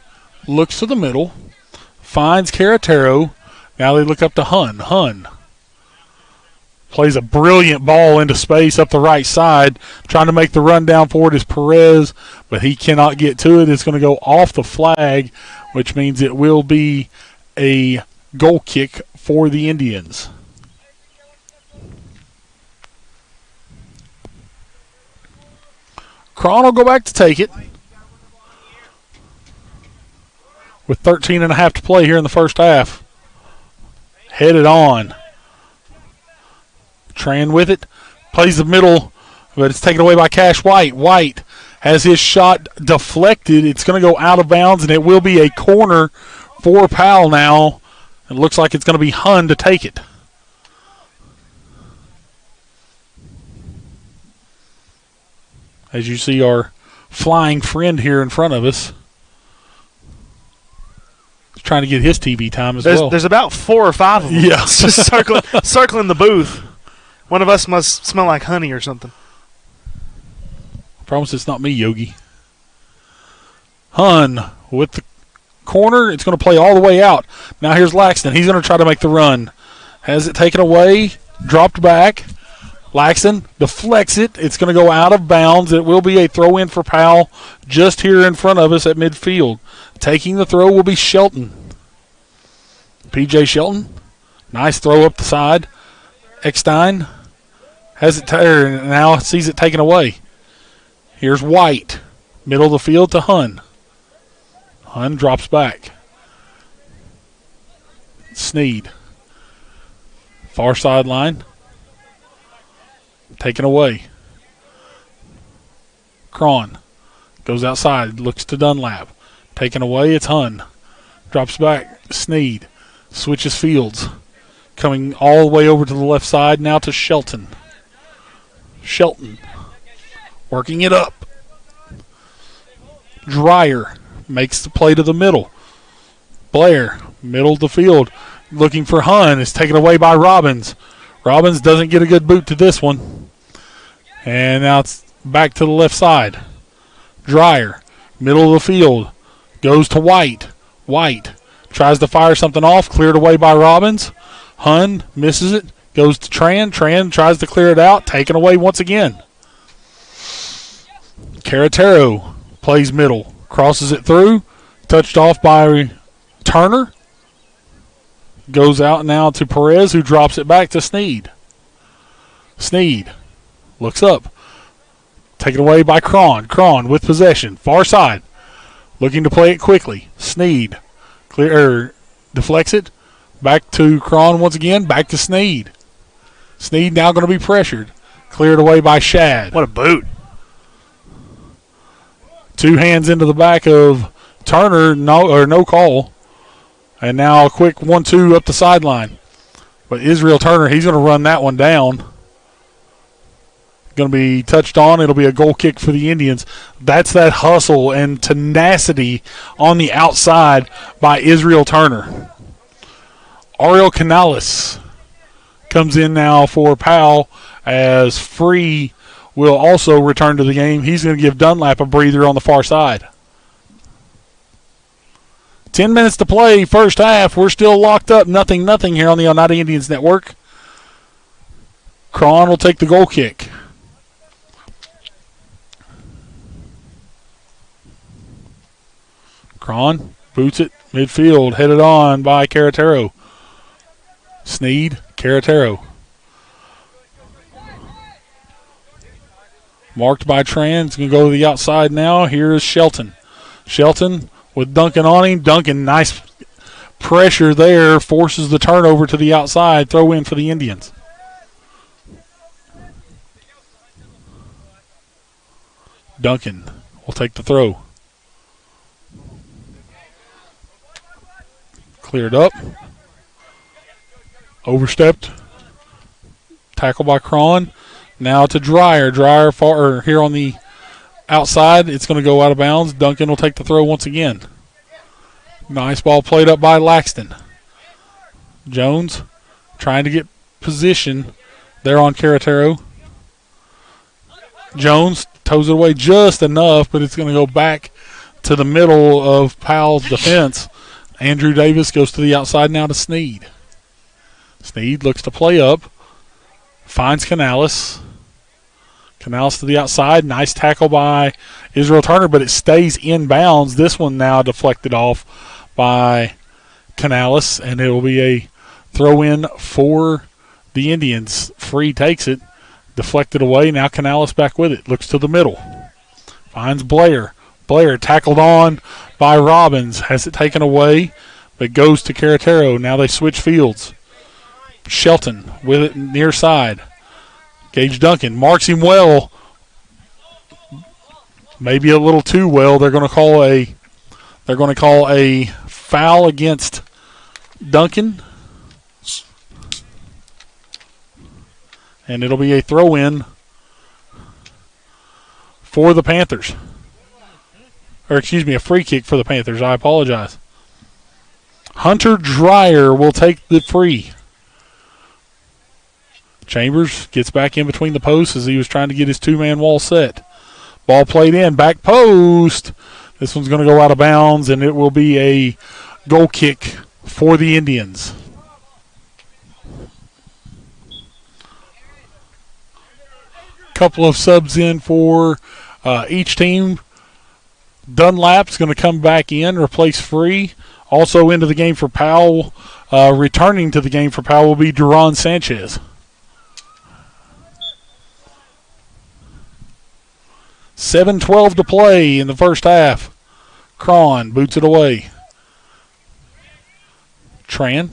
Speaker 4: Looks to the middle. Finds Caratero. Now they look up to Hun. Hun plays a brilliant ball into space up the right side. Trying to make the run down forward is Perez, but he cannot get to it. It's going to go off the flag, which means it will be a goal kick for the Indians. Cron will go back to take it. With 13 and a half to play here in the first half. Headed on. Tran with it. Plays the middle, but it's taken away by Cash White. White has his shot deflected. It's going to go out of bounds, and it will be a corner for Powell now. It looks like it's going to be Hun to take it. As you see our flying friend here in front of us. He's trying to get his TV time as well.
Speaker 6: There's about 4 or 5 of them.
Speaker 4: Yeah.
Speaker 6: Just circling the booth. One of us must smell like honey or something.
Speaker 4: Promise it's not me, Yogi. Hun with the corner. It's going to play all the way out. Now here's Laxton. He's going to try to make the run. Has it taken away. Dropped back. Laxton deflects it. It's going to go out of bounds. It will be a throw-in for Powell just here in front of us at midfield. Taking the throw will be Shelton. P.J. Shelton. Nice throw up the side. Eckstein has it now sees it taken away. Here's White. Middle of the field to Hun. Hun drops back. Sneed. Far sideline. Taken away. Cron goes outside. Looks to Dunlap. Taken away. It's Hun. Drops back. Sneed. Switches fields. Coming all the way over to the left side now to Shelton. Shelton. Working it up. Dreyer makes the play to the middle. Blair, middle of the field. Looking for Hun. It's taken away by Robbins. Robbins doesn't get a good boot to this one. And now it's back to the left side. Dreyer, middle of the field. Goes to White. White tries to fire something off. Cleared away by Robbins. Hun misses it. Goes to Tran. Tran tries to clear it out. Taken away once again. Caratero plays middle. Crosses it through. Touched off by Turner. Goes out now to Perez, who drops it back to Sneed. Sneed looks up. Taken away by Cron. Cron with possession. Far side. Looking to play it quickly. Sneed deflects it. Back to Cron once again. Back to Sneed. Sneed now going to be pressured. Cleared away by Shad.
Speaker 6: What a boot.
Speaker 4: 2 hands into the back of Turner. No call. And now a quick 1-2 up the sideline. But Israel Turner, he's going to run that one down. Going to be touched on. It'll be a goal kick for the Indians. That's that hustle and tenacity on the outside by Israel Turner. Ariel Canales comes in now for Powell as Free will also return to the game. He's going to give Dunlap a breather on the far side. 10 minutes to play, first half. We're still locked up, 0-0 here on the Oneida Indians Network. Cron will take the goal kick. Cron boots it midfield, headed on by Caratero. Sneed, Caratero. Marked by Tran. It's going to go to the outside now. Here is Shelton. Shelton with Duncan on him. Duncan, nice pressure there. Forces the turnover to the outside. Throw in for the Indians. Duncan will take the throw. Cleared up. Overstepped. Tackle by Cron. Now to Dreyer. Dreyer here on the outside. It's going to go out of bounds. Duncan will take the throw once again. Nice ball played up by Laxton. Jones trying to get position there on Caratero. Jones toes it away just enough, but it's going to go back to the middle of Powell's defense. Andrew Davis goes to the outside now to Sneed. Sneed looks to play up. Finds Canales. Canales to the outside. Nice tackle by Israel Turner, but it stays in bounds. This one now deflected off by Canales, and it will be a throw-in for the Indians. Free takes it. Deflected away. Now Canales back with it. Looks to the middle. Finds Blair. Blair tackled on by Robbins. Has it taken away, but goes to Caratero. Now they switch fields. Shelton with it near side. Gage Duncan marks him well. maybe a little too well. They're going to call a foul against Duncan. And it'll be a throw-in for the Panthers. Or, excuse me, a free kick for the Panthers. I apologize. Hunter Dreyer will take the free. Chambers gets back in between the posts as he was trying to get his two-man wall set. Ball played in, back post. This one's going to go out of bounds, and it will be a goal kick for the Indians. Couple of subs in for each team. Dunlap's going to come back in, replace Free. Also into the game for Powell, returning to the game for Powell will be Duran Sanchez. 7:12 to play in the first half. Cron boots it away. Tran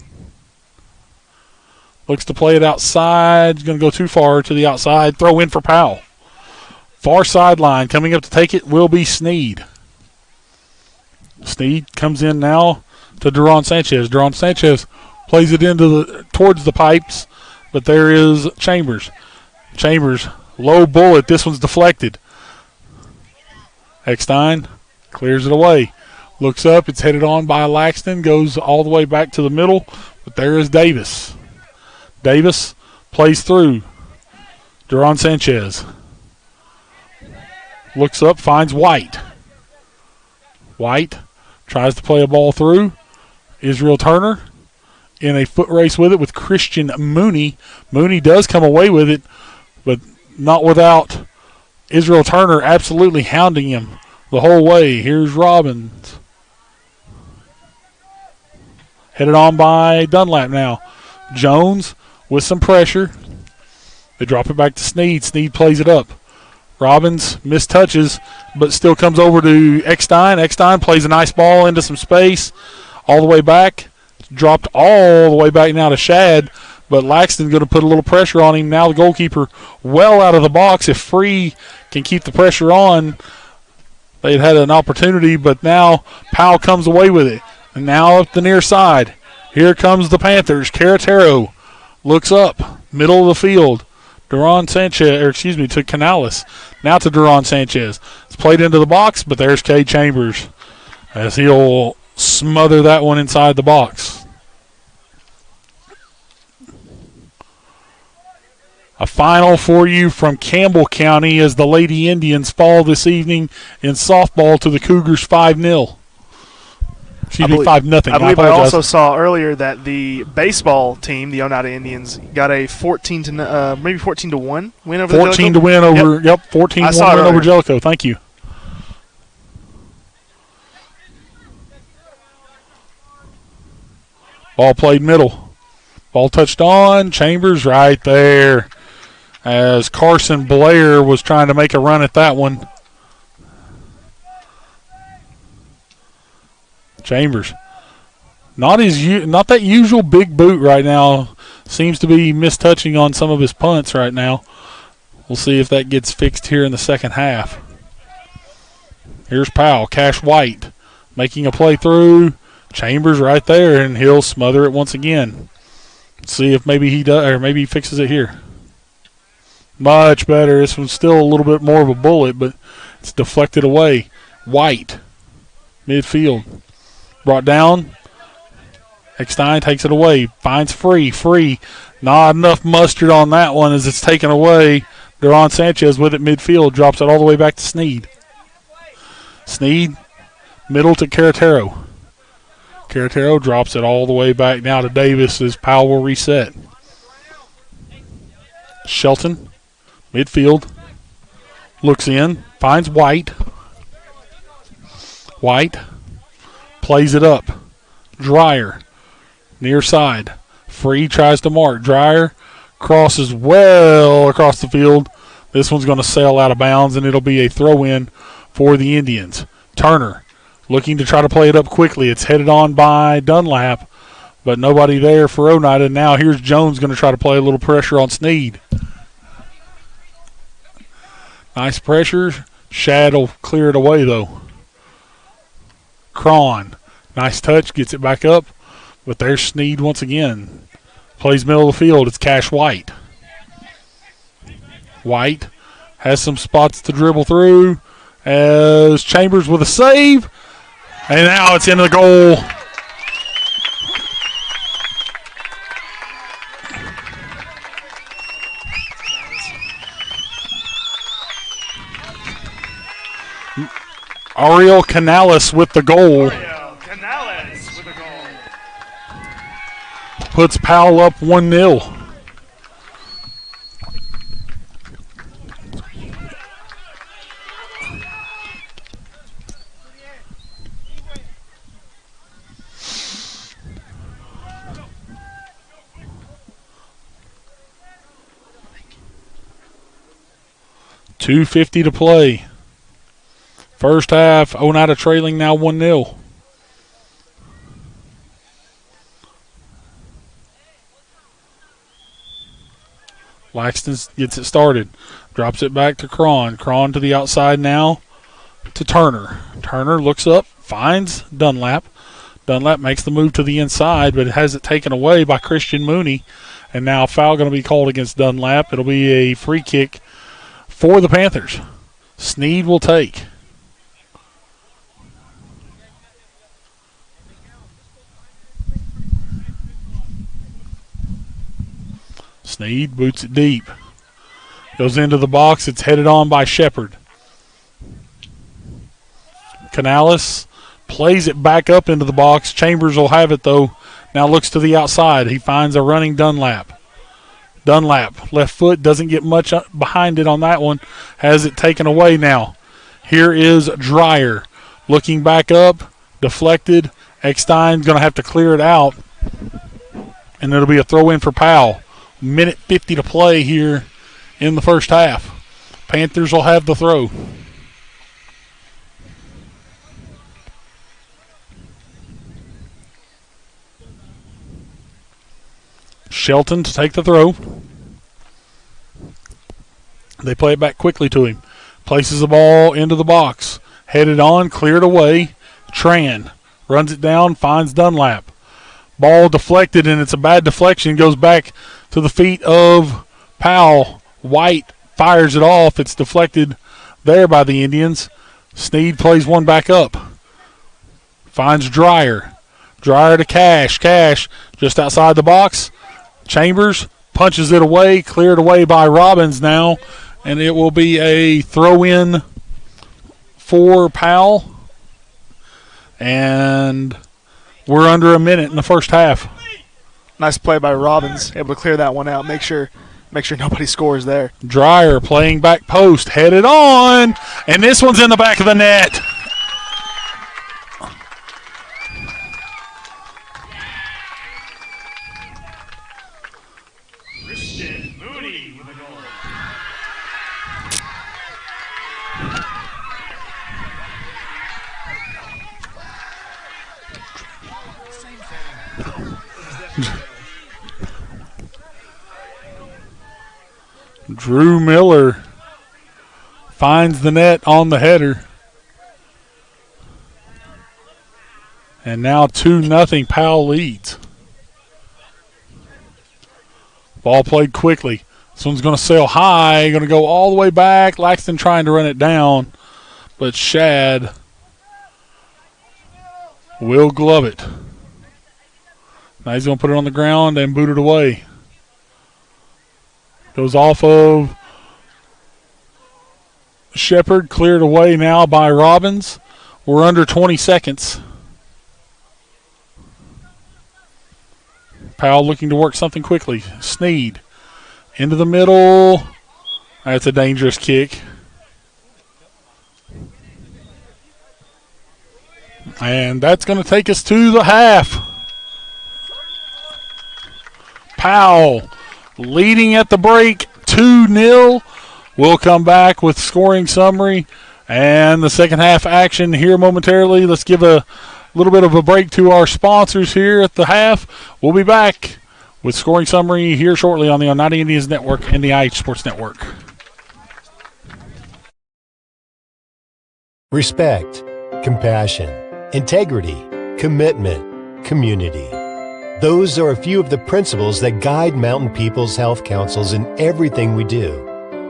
Speaker 4: looks to play it outside. He's going to go too far to the outside. Throw in for Powell. Far sideline. Coming up to take it will be Sneed. Sneed comes in now to Duran Sanchez. Duran Sanchez plays it towards the pipes, but there is Chambers. Chambers, low bullet. This one's deflected. Eckstein clears it away. Looks up. It's headed on by Laxton. Goes all the way back to the middle, but there is Davis. Davis plays through. Duran Sanchez looks up, finds White. White tries to play a ball through. Israel Turner in a foot race with it with Christian Mooney. Mooney does come away with it, but not without Israel Turner absolutely hounding him the whole way. Here's Robbins. Headed on by Dunlap now. Jones with some pressure. They drop it back to Sneed. Sneed plays it up. Robbins mistouches, but still comes over to Eckstein. Eckstein plays a nice ball into some space. All the way back. Dropped all the way back now to Shad, but Laxton's going to put a little pressure on him. Now the goalkeeper well out of the box. If Free can keep the pressure on, they'd had an opportunity, but now Powell comes away with it. And now up the near side. Here comes the Panthers. Caratero looks up, middle of the field. to Canales. Now to Duran Sanchez. It's played into the box, but there's Cade Chambers as he'll smother that one inside the box. A final for you from Campbell County as the Lady Indians fall this evening in softball to the Cougars 5-0. Excuse me, 5-0.
Speaker 6: I believe I also saw earlier that the baseball team, the Oneida Indians, got a 14-1 win over
Speaker 4: 14 to win over. Yep, 14-1 win over Jellicoe. Thank you. Ball played middle. Ball touched on. Chambers right there as Carson Blair was trying to make a run at that one. Chambers. Not that usual big boot right now. Seems to be mistouching on some of his punts right now. We'll see if that gets fixed here in the second half. Here's Powell. Cash White making a play through. Chambers right there, and he'll smother it once again. Let's see if maybe he does, or maybe he fixes it here. Much better. This one's still a little bit more of a bullet, but it's deflected away. White, midfield. Brought down. Eckstein takes it away. Finds Free. Free. Not enough mustard on that one as it's taken away. Duran Sanchez with it midfield. Drops it all the way back to Sneed. Sneed. Middle to Caratero. Caratero drops it all the way back now to Davis as Powell will reset. Shelton. Midfield. Looks in. Finds White. White. Plays it up. Dreyer. Near side. Free tries to mark. Dreyer crosses well across the field. This one's going to sail out of bounds, and it'll be a throw-in for the Indians. Turner looking to try to play it up quickly. It's headed on by Dunlap, but nobody there for Oneida. Now here's Jones going to try to play a little pressure on Sneed. Nice pressure. Shad will clear it away, though. Cron, nice touch, gets it back up. But there's Sneed once again. Plays middle of the field. It's Cash White. White has some spots to dribble through as Chambers with a save. And now it's into the goal. Ariel Canales with the goal. Puts Powell up 1-0. .250 to play. First half, Oneida trailing now 1-0. Laxton gets it started. Drops it back to Cron. Cron to the outside now to Turner. Turner looks up, finds Dunlap. Dunlap makes the move to the inside, but has it taken away by Christian Mooney. And now a foul going to be called against Dunlap. It'll be a free kick for the Panthers. Sneed will take. Sneed boots it deep. Goes into the box. It's headed on by Shepard. Canales plays it back up into the box. Chambers will have it, though. Now looks to the outside. He finds a running Dunlap. Dunlap, left foot, doesn't get much behind it on that one. Has it taken away now. Here is Dreyer. Looking back up. Deflected. Eckstein's going to have to clear it out. And it'll be a throw-in for Powell. Minute 50 to play here in the first half. Panthers will have the throw. Shelton to take the throw. They play it back quickly to him. Places the ball into the box. Headed on, cleared away. Tran runs it down, finds Dunlap. Ball deflected, and it's a bad deflection. Goes back to the feet of Powell. White fires it off. It's deflected there by the Indians. Sneed plays one back up. Finds Dreyer. Dreyer to Cash. Cash just outside the box. Chambers punches it away. Cleared away by Robbins now. And it will be a throw-in for Powell. And we're under a minute in the first half.
Speaker 6: Nice play by Robbins. Able to clear that one out. Make sure nobody scores there.
Speaker 4: Dreyer playing back post. Headed on. And this one's in the back of the net.
Speaker 5: Christian Mooney with a goal.
Speaker 4: Drew Miller finds the net on the header. And now 2-0 Powell leads. Ball played quickly. This one's going to sail high, going to go all the way back. Laxton trying to run it down, but Shad will glove it. Now he's going to put it on the ground and boot it away. Goes off of Shepard, cleared away now by Robbins. We're under 20 seconds. Powell looking to work something quickly. Sneed into the middle. That's a dangerous kick. And that's going to take us to the half. Powell leading at the break 2-0. We'll come back with scoring summary and the second half action here momentarily. Let's give a little bit of a break to our sponsors here at the half. We'll be back with scoring summary here shortly on the Oneida Indians Network and the IH Sports Network.
Speaker 7: Respect, compassion, integrity, commitment, community. Those are a few of the principles that guide Mountain People's Health Councils in everything we do.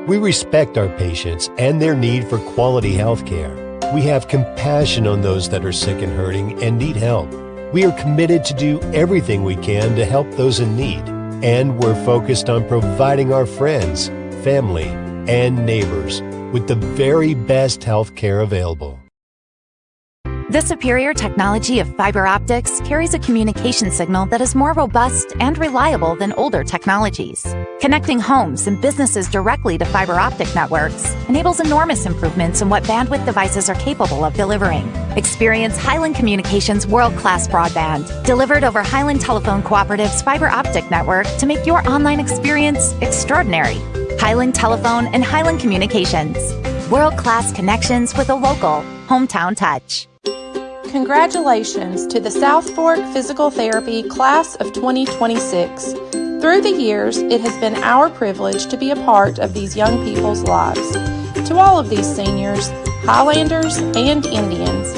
Speaker 7: We respect our patients and their need for quality health care. We have compassion on those that are sick and hurting and need help. We are committed to do everything we can to help those in need. And we're focused on providing our friends, family, and neighbors with the very best health care available.
Speaker 8: The superior technology of fiber optics carries a communication signal that is more robust and reliable than older technologies. Connecting homes and businesses directly to fiber optic networks enables enormous improvements in what bandwidth devices are capable of delivering. Experience Highland Communications' world-class broadband, delivered over Highland Telephone Cooperative's fiber optic network to make your online experience extraordinary. Highland Telephone and Highland Communications. World-class connections with a local, hometown touch.
Speaker 9: Congratulations to the South Fork Physical Therapy Class of 2026. Through the years, it has been our privilege to be a part of these young people's lives. To all of these seniors, Highlanders, and Indians,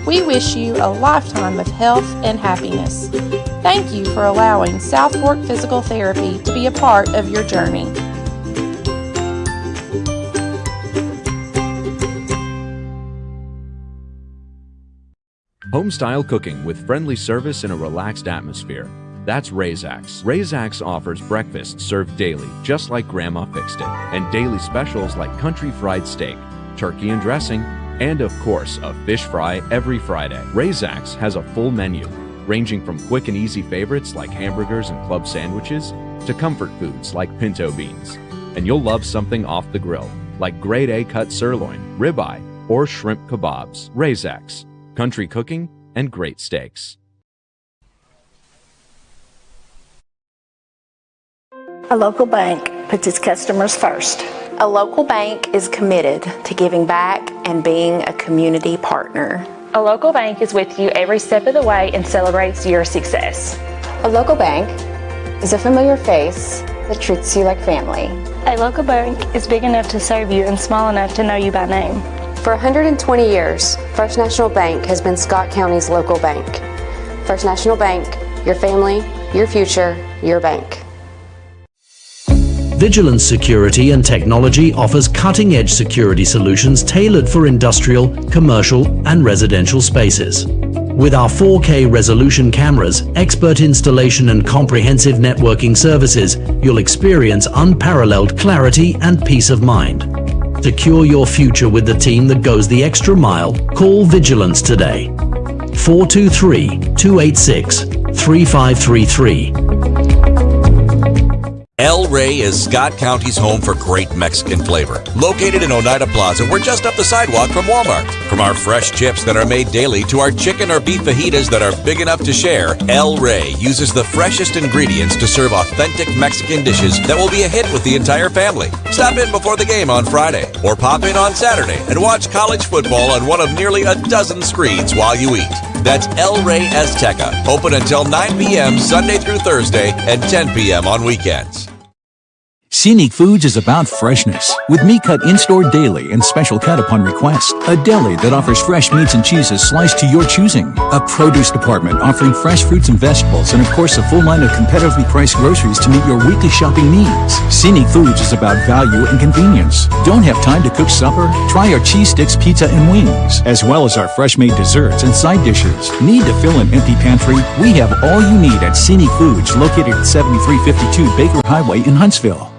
Speaker 9: we wish you a lifetime of health and happiness. Thank you for allowing South Fork Physical Therapy to be a part of your journey.
Speaker 10: Home-style cooking with friendly service in a relaxed atmosphere. That's Razak's. Razak's offers breakfast served daily, just like Grandma fixed it, and daily specials like country fried steak, turkey and dressing, and of course, a fish fry every Friday. Razak's has a full menu, ranging from quick and easy favorites like hamburgers and club sandwiches, to comfort foods like pinto beans. And you'll love something off the grill, like grade A cut sirloin, ribeye, or shrimp kebabs. Razak's. Country cooking and great steaks.
Speaker 11: A local bank puts its customers first.
Speaker 12: A local bank is committed to giving back and being a community partner.
Speaker 13: A local bank is with you every step of the way and celebrates your success.
Speaker 14: A local bank is a familiar face that treats you like family.
Speaker 15: A local bank is big enough to serve you and small enough to know you by name.
Speaker 14: For 120 years, First National Bank has been Scott County's local bank. First National Bank, your family, your future, your bank.
Speaker 16: Vigilance Security and Technology offers cutting-edge security solutions tailored for industrial, commercial, and residential spaces. With our 4K resolution cameras, expert installation, and comprehensive networking services, you'll experience unparalleled clarity and peace of mind. Secure your future with the team that goes the extra mile. Call Vigilance today. 423-286-3533.
Speaker 17: El Rey is Scott County's home for great Mexican flavor. Located in Oneida Plaza, we're just up the sidewalk from Walmart. From our fresh chips that are made daily to our chicken or beef fajitas that are big enough to share, El Rey uses the freshest ingredients to serve authentic Mexican dishes that will be a hit with the entire family. Stop in before the game on Friday, or pop in on Saturday and watch college football on one of nearly a dozen screens while you eat. That's El Rey Azteca, open until 9 p.m. Sunday through Thursday and 10 p.m. on weekends.
Speaker 18: Scenic Foods is about freshness, with meat cut in-store daily and special cut upon request. A deli that offers fresh meats and cheeses sliced to your choosing. A produce department offering fresh fruits and vegetables, and of course a full line of competitively priced groceries to meet your weekly shopping needs. Scenic Foods is about value and convenience. Don't have time to cook supper? Try our cheese sticks, pizza, and wings, as well as our fresh-made desserts and side dishes. Need to fill an empty pantry? We have all you need at Scenic Foods, located at 7352 Baker Highway in Huntsville.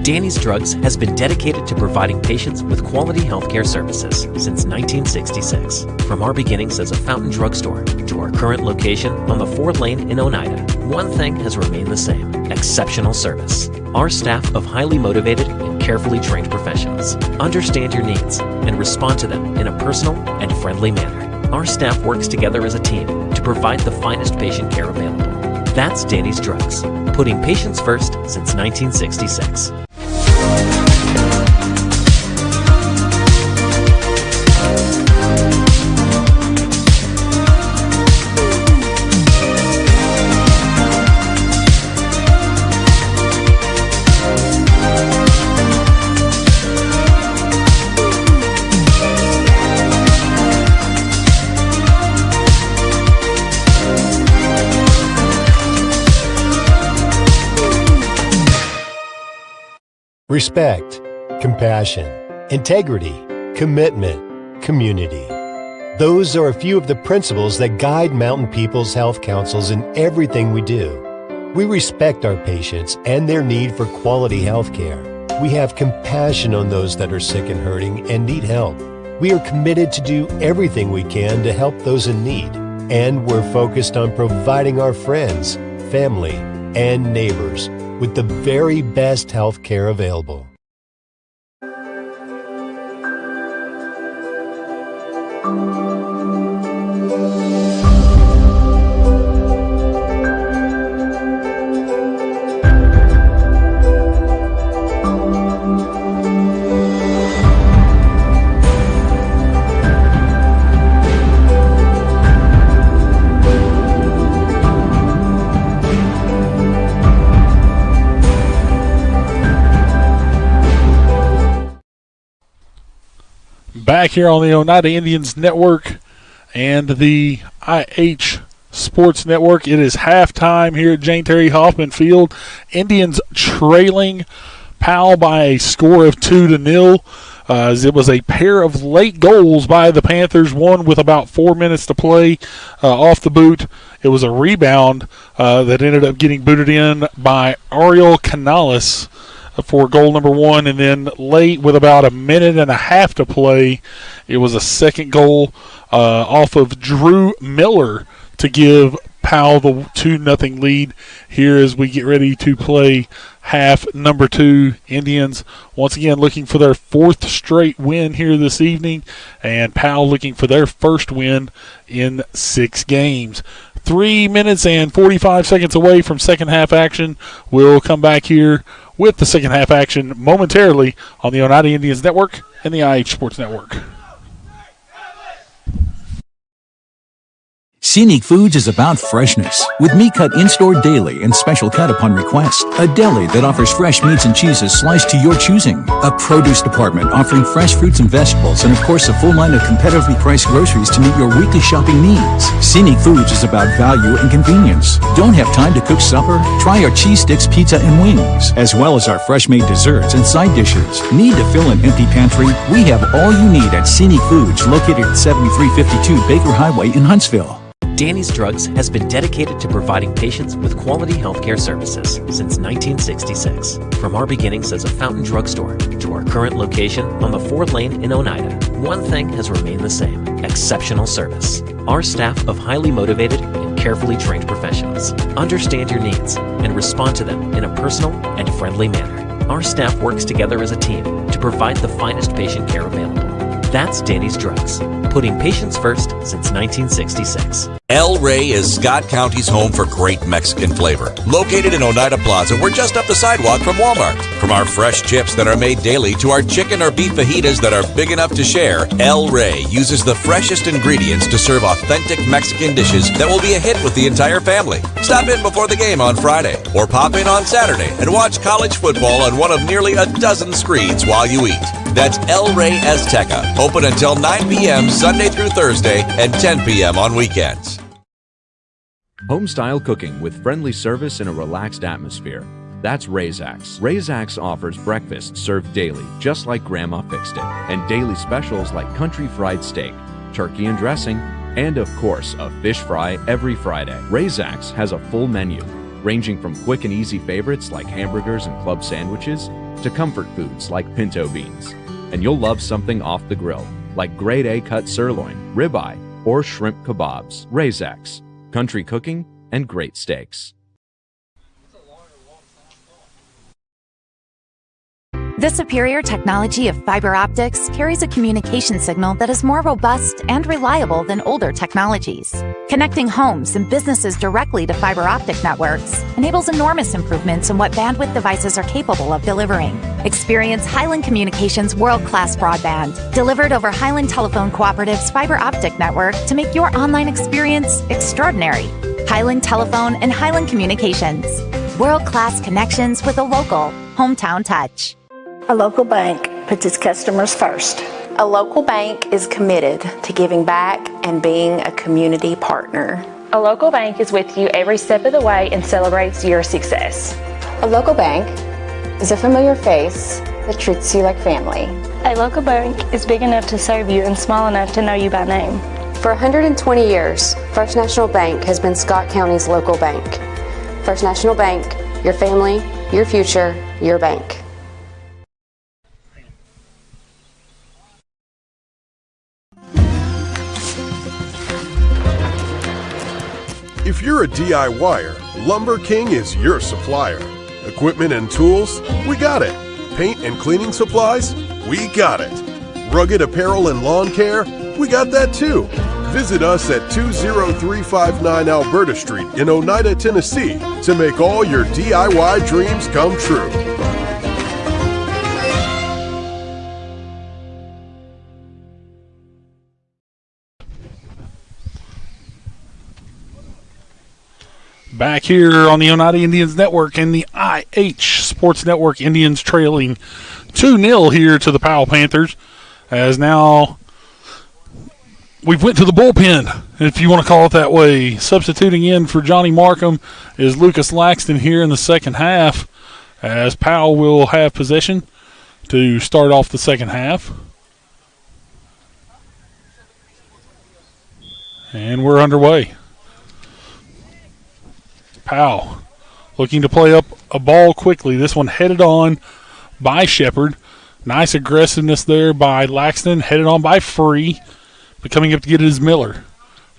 Speaker 19: Danny's Drugs has been dedicated to providing patients with quality healthcare services since 1966. From our beginnings as a fountain drugstore to our current location on the 4th lane in Oneida, one thing has remained the same: exceptional service. Our staff of highly motivated and carefully trained professionals understand your needs and respond to them in a personal and friendly manner. Our staff works together as a team to provide the finest patient care available. That's Danny's Drugs, putting patients first since 1966.
Speaker 7: respect, compassion, integrity, commitment, community. Those are a few of the principles that guide Mountain People's Health Councils in everything we do. We respect our patients and their need for quality health care. We have compassion on those that are sick and hurting and need help. We are committed to do everything we can to help those in need. And we're focused on providing our friends, family, and neighbors with the very best health care available.
Speaker 4: Back here on the Oneida Indians Network and the IH Sports Network. It is halftime here at Jane Terry Hoffman Field. Indians trailing Powell by a score of 2-0. As it was a pair of late goals by the Panthers, one with about 4 minutes to play off the boot. It was a rebound that ended up getting booted in by Ariel Canales for goal number one, and then late with about a minute and a half to play, it was a second goal off of Drew Miller to give Powell the 2-0 lead here as we get ready to play half number two. Indians once again looking for their fourth straight win here this evening, and Powell looking for their first win in 6 games. 3 minutes and 45 seconds away from second half action. We'll come back here with the second half action momentarily on the Oneida Indians Network and the IH Sports Network.
Speaker 18: Scenic Foods is about freshness, with meat cut in-store daily and special cut upon request. A deli that offers fresh meats and cheeses sliced to your choosing. A produce department offering fresh fruits and vegetables, and of course a full line of competitively priced groceries to meet your weekly shopping needs. Scenic Foods is about value and convenience. Don't have time to cook supper? Try our cheese sticks, pizza, and wings, as well as our fresh-made desserts and side dishes. Need to fill an empty pantry? We have all you need at Scenic Foods, located at 7352 Baker Highway in Huntsville.
Speaker 19: Danny's Drugs has been dedicated to providing patients with quality healthcare services since 1966. From our beginnings as a fountain drugstore to our current location on the 4th Lane in Oneida, one thing has remained the same: exceptional service. Our staff of highly motivated and carefully trained professionals understand your needs and respond to them in a personal and friendly manner. Our staff works together as a team to provide the finest patient care available. That's Danny's Drugs, putting patients first since 1966.
Speaker 17: El Rey is Scott County's home for great Mexican flavor. Located in Oneida Plaza, we're just up the sidewalk from Walmart. From our fresh chips that are made daily to our chicken or beef fajitas that are big enough to share, El Rey uses the freshest ingredients to serve authentic Mexican dishes that will be a hit with the entire family. Stop in before the game on Friday, or pop in on Saturday and watch college football on one of nearly a dozen screens while you eat. That's El Rey Azteca, open until 9 p.m. Sunday through Thursday and 10 p.m. on weekends.
Speaker 10: Home-style cooking with friendly service in a relaxed atmosphere. That's Razax. Razax offers breakfast served daily, just like Grandma fixed it, and daily specials like country fried steak, turkey and dressing, and of course, a fish fry every Friday. Razax has a full menu, ranging from quick and easy favorites like hamburgers and club sandwiches to comfort foods like pinto beans. And you'll love something off the grill, like grade A cut sirloin, ribeye, or shrimp kebabs. Razax. Country cooking and great steaks.
Speaker 8: The superior technology of fiber optics carries a communication signal that is more robust and reliable than older technologies. Connecting homes and businesses directly to fiber optic networks enables enormous improvements in what bandwidth devices are capable of delivering. Experience Highland Communications world-class broadband, delivered over Highland Telephone Cooperative's fiber optic network to make your online experience extraordinary. Highland Telephone and Highland Communications. World-class connections with a local, hometown touch.
Speaker 11: A local bank puts its customers first.
Speaker 12: A local bank is committed to giving back and being a community partner.
Speaker 13: A local bank is with you every step of the way and celebrates your success.
Speaker 14: A local bank is a familiar face that treats you like family.
Speaker 15: A local bank is big enough to serve you and small enough to know you by name.
Speaker 14: For 120 years, First National Bank has been Scott County's local bank. First National Bank, your family, your future, your bank.
Speaker 2: If you're a DIYer, Lumber King is your supplier. Equipment and tools? We got it. Paint and cleaning supplies? We got it. Rugged apparel and lawn care? We got that too. Visit us at 20359 Alberta Street in Oneida, Tennessee to make all your DIY dreams come true.
Speaker 4: Back here on the Oneida Indians Network and the IH Sports Network, Indians trailing 2-0 here to the Powell Panthers. As now we've went to the bullpen, if you want to call it that way. Substituting in for Johnny Markham is Lucas Laxton here in the second half, as Powell will have possession to start off the second half. And we're underway. Powell looking to play up a ball quickly. This one headed on by Shepard. Nice aggressiveness there by Laxton. Headed on by Free. But coming up to get it is Miller.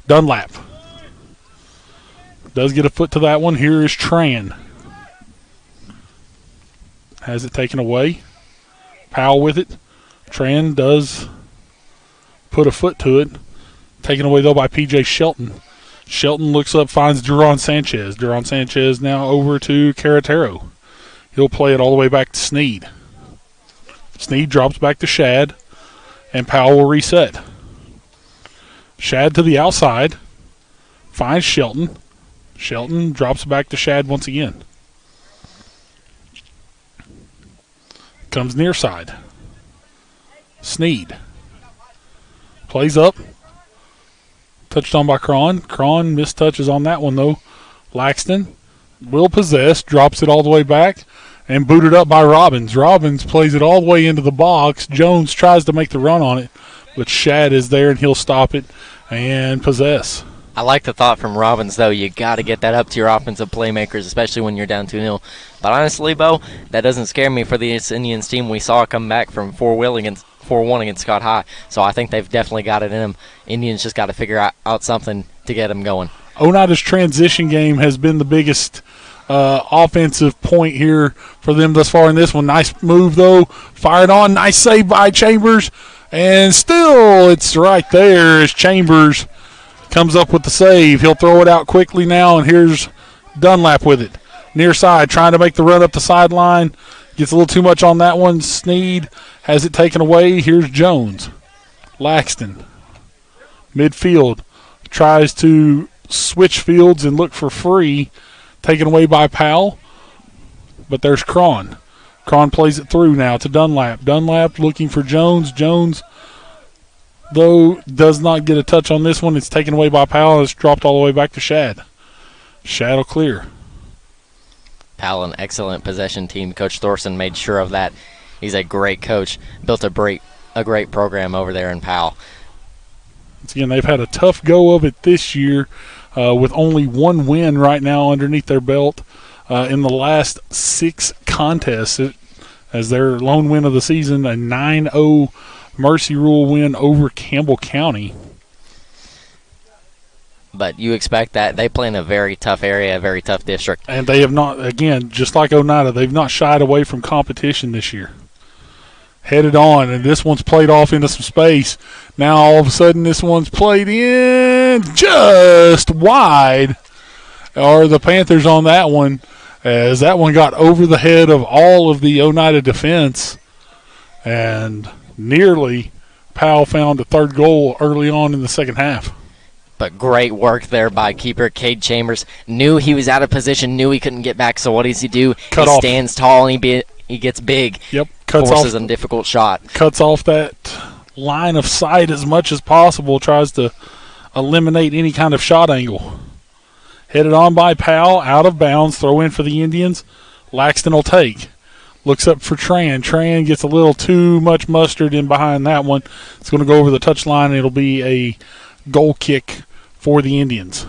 Speaker 4: Dunlap does get a foot to that one. Here is Tran. Has it taken away. Powell with it. Tran does put a foot to it. Taken away, though, by P.J. Shelton. Shelton looks up, finds Duron Sanchez. Duron Sanchez now over to Caratero. He'll play it all the way back to Sneed. Sneed drops back to Shad, and Powell will reset. Shad to the outside. Finds Shelton. Shelton drops back to Shad once again. Comes near side. Sneed. Plays up. Touched on by Cron. Cron mistouches on that one, though. Laxton will possess, drops it all the way back, and booted up by Robbins. Robbins plays it all the way into the box. Jones tries to make the run on it, but Shad is there, and he'll stop it and possess.
Speaker 20: I like the thought from Robbins, though. You got to get that up to your offensive playmakers, especially when you're down 2-0. But honestly, Bo, that doesn't scare me for the Indians team. We saw it come back from 4-1 against Scott High. So I think they've definitely got it in them. Indians just got to figure out something to get them going.
Speaker 4: Oneida's transition game has been the biggest offensive point here for them thus far in this one. Nice move, though. Fired on. Nice save by Chambers. And still it's right there as Chambers comes up with the save. He'll throw it out quickly now, and here's Dunlap with it. Near side, trying to make the run up the sideline. Gets a little too much on that one. Sneed has it taken away. Here's Jones. Laxton. Midfield. Tries to switch fields and look for Free. Taken away by Powell. But there's Cron. Cron plays it through now to Dunlap. Dunlap looking for Jones. Jones, though, does not get a touch on this one. It's taken away by Powell. It's dropped all the way back to Shad. Shad will clear.
Speaker 20: Powell, an excellent possession team. Coach Thorson made sure of that. He's a great coach. Built a great program over there in Powell.
Speaker 4: Once again, they've had a tough go of it this year with only one win right now underneath their belt in the last 6 contests. As their lone win of the season, a 9-0 Mercy Rule win over Campbell County.
Speaker 20: But you expect that. They play in a very tough area, a very tough district.
Speaker 4: And they have not, again, just like Oneida, they've not shied away from competition this year. Headed on, and this one's played off into some space. Now all of a sudden this one's played in just wide. Are the Panthers on that one, as that one got over the head of all of the Oneida defense. And nearly Powell found a third goal early on in the second half.
Speaker 20: But great work there by keeper Cade Chambers. Knew he was out of position, knew he couldn't get back, so what does he do? He stands tall and he gets big.
Speaker 4: Yep.
Speaker 20: Forces a difficult shot.
Speaker 4: Cuts off that line of sight as much as possible, tries to eliminate any kind of shot angle. Headed on by Powell, out of bounds, throw in for the Indians. Laxton will take. Looks up for Tran. Tran gets a little too much mustard in behind that one. It's going to go over the touchline, and it'll be a goal kick for the Indians.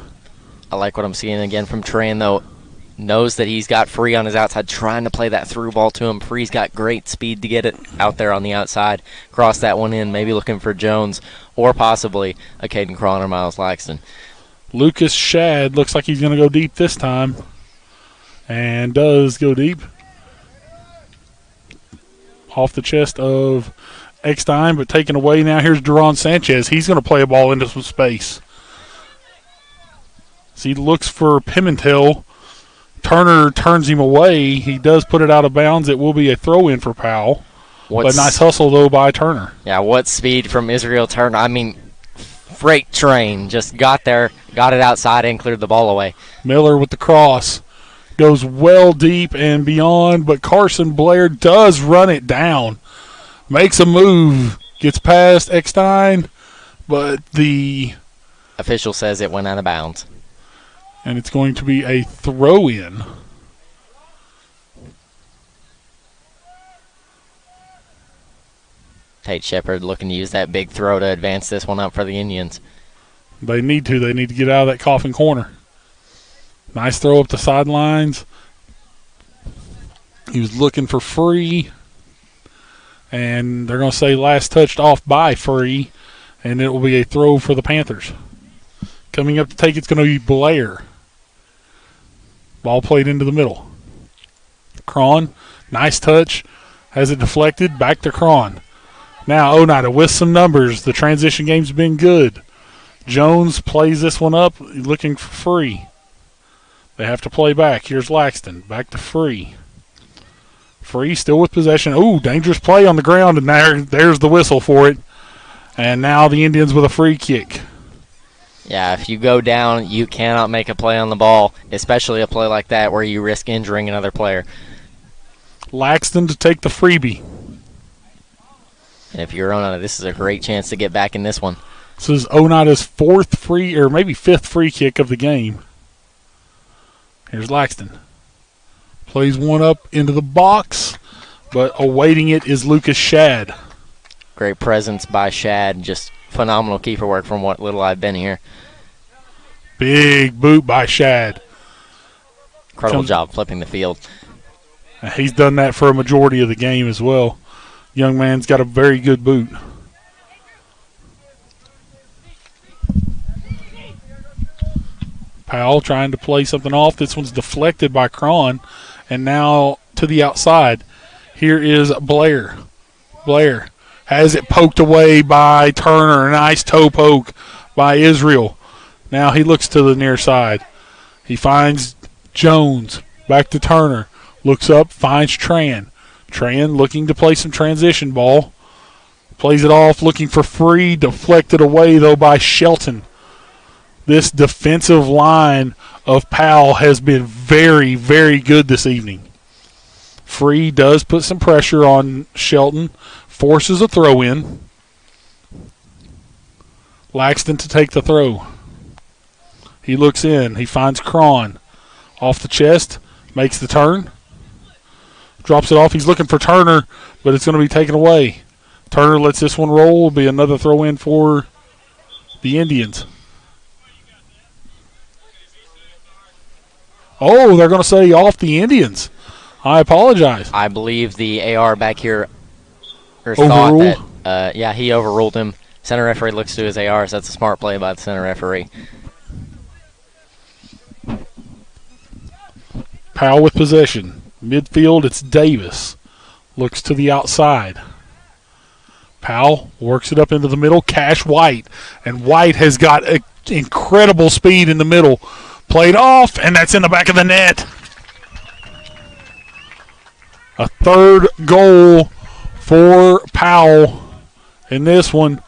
Speaker 20: I like what I'm seeing again from Tran, though. Knows that he's got Free on his outside, trying to play that through ball to him. Free's got great speed to get it out there on the outside. Cross that one in, maybe looking for Jones or possibly a Caden Cron or Miles Laxton.
Speaker 4: Lucas Shad looks like he's going to go deep this time, and does go deep. Off the chest of Eckstein, but taken away now. Here's Duran Sanchez. He's going to play a ball into some space. So he looks for Pimentel. Turner turns him away. He does put it out of bounds. It will be a throw-in for Powell. But nice hustle, though, by Turner.
Speaker 20: Yeah, what speed from Israel Turner. I mean, freight train. Just got there, got it outside, and cleared the ball away.
Speaker 4: Miller with the cross. Goes well deep and beyond, but Carson Blair does run it down. Makes a move. Gets past Eckstein, but the
Speaker 20: official says it went out of bounds.
Speaker 4: And it's going to be a throw-in.
Speaker 20: Tate Shepard looking to use that big throw to advance this one up for the Indians.
Speaker 4: They need to. They need to get out of that coffin corner. Nice throw up the sidelines. He was looking for Free. And they're going to say last touched off by Free. And it will be a throw for the Panthers. Coming up to take it's going to be Blair. Ball played into the middle. Cron, nice touch. Has it deflected. Back to Cron. Now Oneida with some numbers. The transition game's been good. Jones plays this one up, looking for Free. They have to play back. Here's Laxton. Back to Free. Free still with possession. Ooh, dangerous play on the ground, and there's the whistle for it. And now the Indians with a free kick.
Speaker 20: Yeah, if you go down, you cannot make a play on the ball, especially a play like that where you risk injuring another player.
Speaker 4: Laxton to take the freebie.
Speaker 20: And if you're Oneida, this is a great chance to get back in this one.
Speaker 4: This is Oneida's fourth free, or maybe fifth free kick of the game. Here's Laxton. Plays one up into the box, but awaiting it is Lucas Shad.
Speaker 20: Great presence by Shad. Just phenomenal keeper work from what little I've been here.
Speaker 4: Big boot by Shad.
Speaker 20: Incredible job flipping the field.
Speaker 4: He's done that for a majority of the game as well. Young man's got a very good boot. Powell trying to play something off. This one's deflected by Cron. And now to the outside. Here is Blair. Blair has it poked away by Turner. Nice toe poke by Israel. Now he looks to the near side. He finds Jones. Back to Turner. Looks up, finds Tran. Tran looking to play some transition ball. Plays it off, looking for Free. Deflected away, though, by Shelton. This defensive line of Powell has been very, very good this evening. Free does put some pressure on Shelton. Forces a throw in. Laxton to take the throw. He looks in. He finds Cron. Off the chest. Makes the turn. Drops it off. He's looking for Turner, but it's going to be taken away. Turner lets this one roll. Will be another throw in for the Indians. Oh, they're going to say off the Indians. I apologize.
Speaker 20: I believe the AR back here
Speaker 4: overruled.
Speaker 20: Thought that, he overruled him. Center referee looks to his AR, so that's a smart play by the center referee.
Speaker 4: Powell with possession. Midfield, it's Davis. Looks to the outside. Powell works it up into the middle. Cash White. And White has got incredible speed in the middle. Played off, and that's in the back of the net. A third goal for Powell. And this one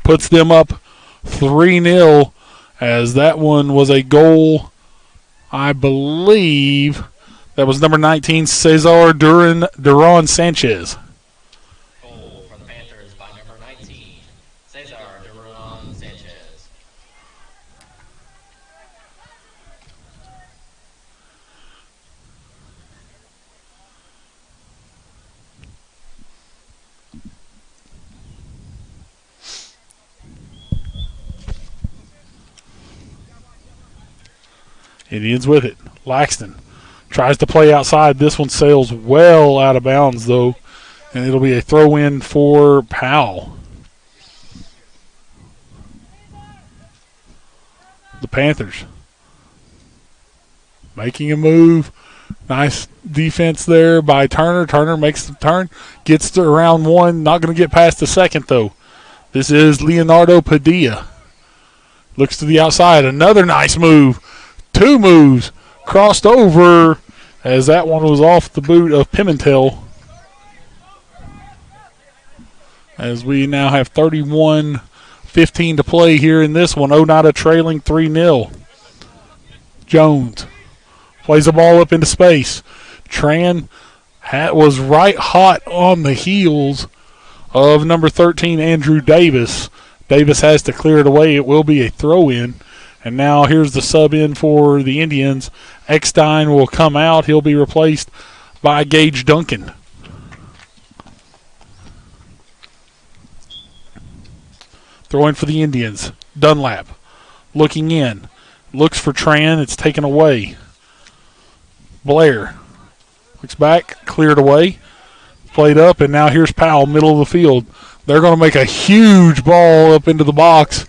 Speaker 4: puts them up 3-0, as that one was a goal, I believe, that was number 19, Cesar Duran Sanchez.
Speaker 20: Goal for the Panthers by number 19, Cesar Duran Sanchez.
Speaker 4: Indians with it. Laxton tries to play outside. This one sails well out of bounds, though, and it'll be a throw-in for Powell. The Panthers making a move. Nice defense there by Turner. Turner makes the turn, gets to around one, not going to get past the second, though. This is Leonardo Padilla. Looks to the outside. Another nice move. 2 moves. Crossed over as that one was off the boot of Pimentel. As we now have 31-15 to play here in this one. Oneida trailing 3-0. Jones plays the ball up into space. Tran was right hot on the heels of number 13, Andrew Davis. Davis has to clear it away. It will be a throw-in. And now here's the sub-in for the Indians. Eckstein will come out. He'll be replaced by Gage Duncan. Throwing for the Indians. Dunlap looking in. Looks for Tran. It's taken away. Blair looks back. Cleared away. Played up, and now here's Powell, middle of the field. They're going to make a huge ball up into the box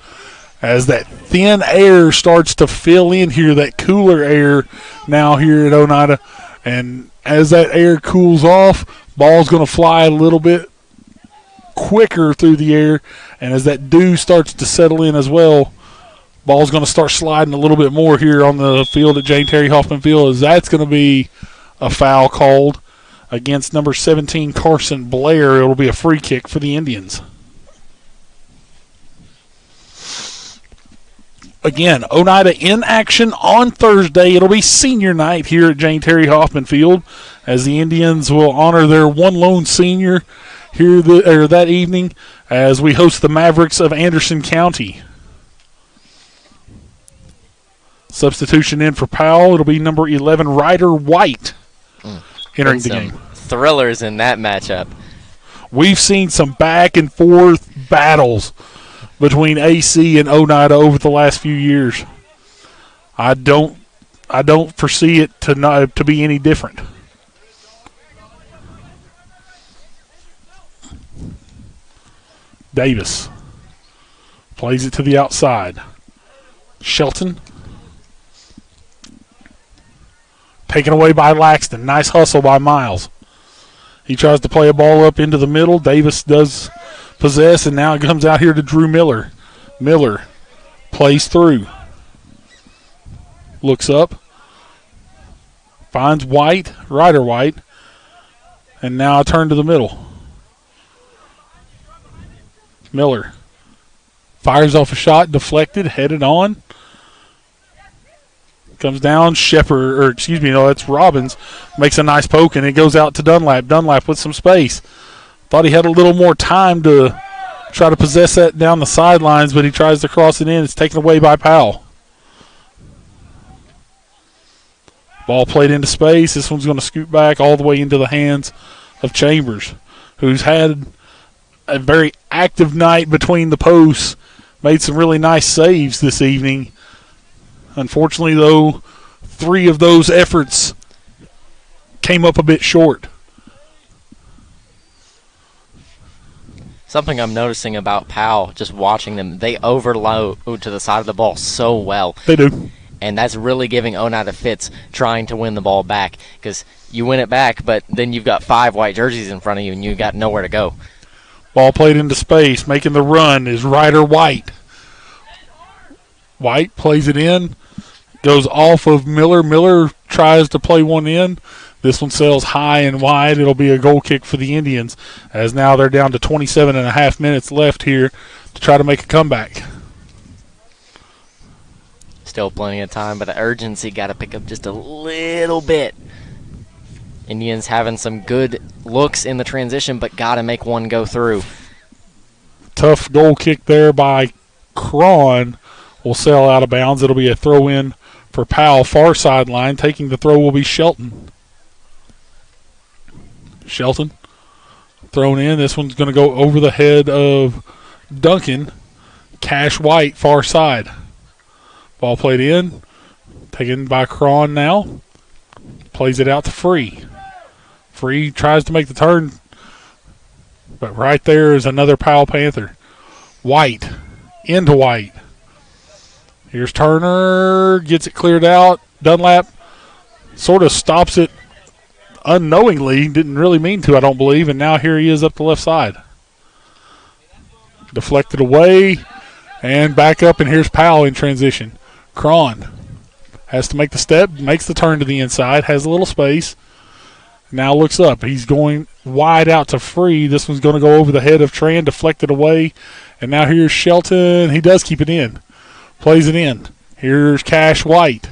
Speaker 4: as that thin air starts to fill in here, that cooler air now here at Oneida. And as that air cools off, ball's going to fly a little bit quicker through the air. And as that dew starts to settle in as well, ball's going to start sliding a little bit more here on the field at Jane Terry Hoffman Field, as that's going to be a foul called against number 17, Carson Blair. It'll be a free kick for the Indians. Again, Oneida in action on Thursday. It'll be senior night here at Jane Terry Hoffman Field, as the Indians will honor their one lone senior here that evening as we host the Mavericks of Anderson County. Substitution in for Powell. It'll be number 11, Ryder White, entering the game.
Speaker 20: Thrillers in that matchup.
Speaker 4: We've seen some back and forth battles between AC and Oneida over the last few years. I don't foresee it to be any different. Davis plays it to the outside. Shelton taken away by Laxton. Nice hustle by Miles. He tries to play a ball up into the middle. Davis does possess, and now it comes out here to Drew Miller. Miller plays through. Looks up. Finds White, Ryder White. And now a turn to the middle. Miller fires off a shot, deflected, headed on. Comes down, that's Robbins. Makes a nice poke, and it goes out to Dunlap. Dunlap with some space. Thought he had a little more time to try to possess that down the sidelines, but he tries to cross it in. It's taken away by Powell. Ball played into space. This one's going to scoot back all the way into the hands of Chambers, who's had a very active night between the posts. Made some really nice saves this evening. Unfortunately, though, 3 of those efforts came up a bit short.
Speaker 20: Something I'm noticing about Powell, just watching them, they overload to the side of the ball so well.
Speaker 4: They do.
Speaker 20: And that's really giving Oneida fits trying to win the ball back, because you win it back, but then you've got 5 white jerseys in front of you and you got nowhere to go.
Speaker 4: Ball played into space. Making the run is Ryder White. White plays it in. Goes off of Miller. Miller tries to play one in. This one sails high and wide. It'll be a goal kick for the Indians, as now they're down to 27.5 minutes left here to try to make a comeback.
Speaker 20: Still plenty of time, but the urgency got to pick up just a little bit. Indians having some good looks in the transition, but got to make one go through.
Speaker 4: Tough goal kick there by Cron. Will sail out of bounds. It'll be a throw-in for Powell, far sideline. Taking the throw will be Shelton. Shelton thrown in. This one's going to go over the head of Duncan. Cash White, far side. Ball played in. Taken by Cron now. Plays it out to Free. Free tries to make the turn, but right there is another Powell Panther. White into White. Here's Turner, gets it cleared out. Dunlap sort of stops it unknowingly, didn't really mean to, I don't believe, and now here he is up the left side. Deflected away and back up, and here's Powell in transition. Cron has to make the step, makes the turn to the inside, has a little space. Now looks up. He's going wide out to Free. This one's going to go over the head of Tran, deflected away. And now here's Shelton. He does keep it in. Plays it in. Here's Cash White.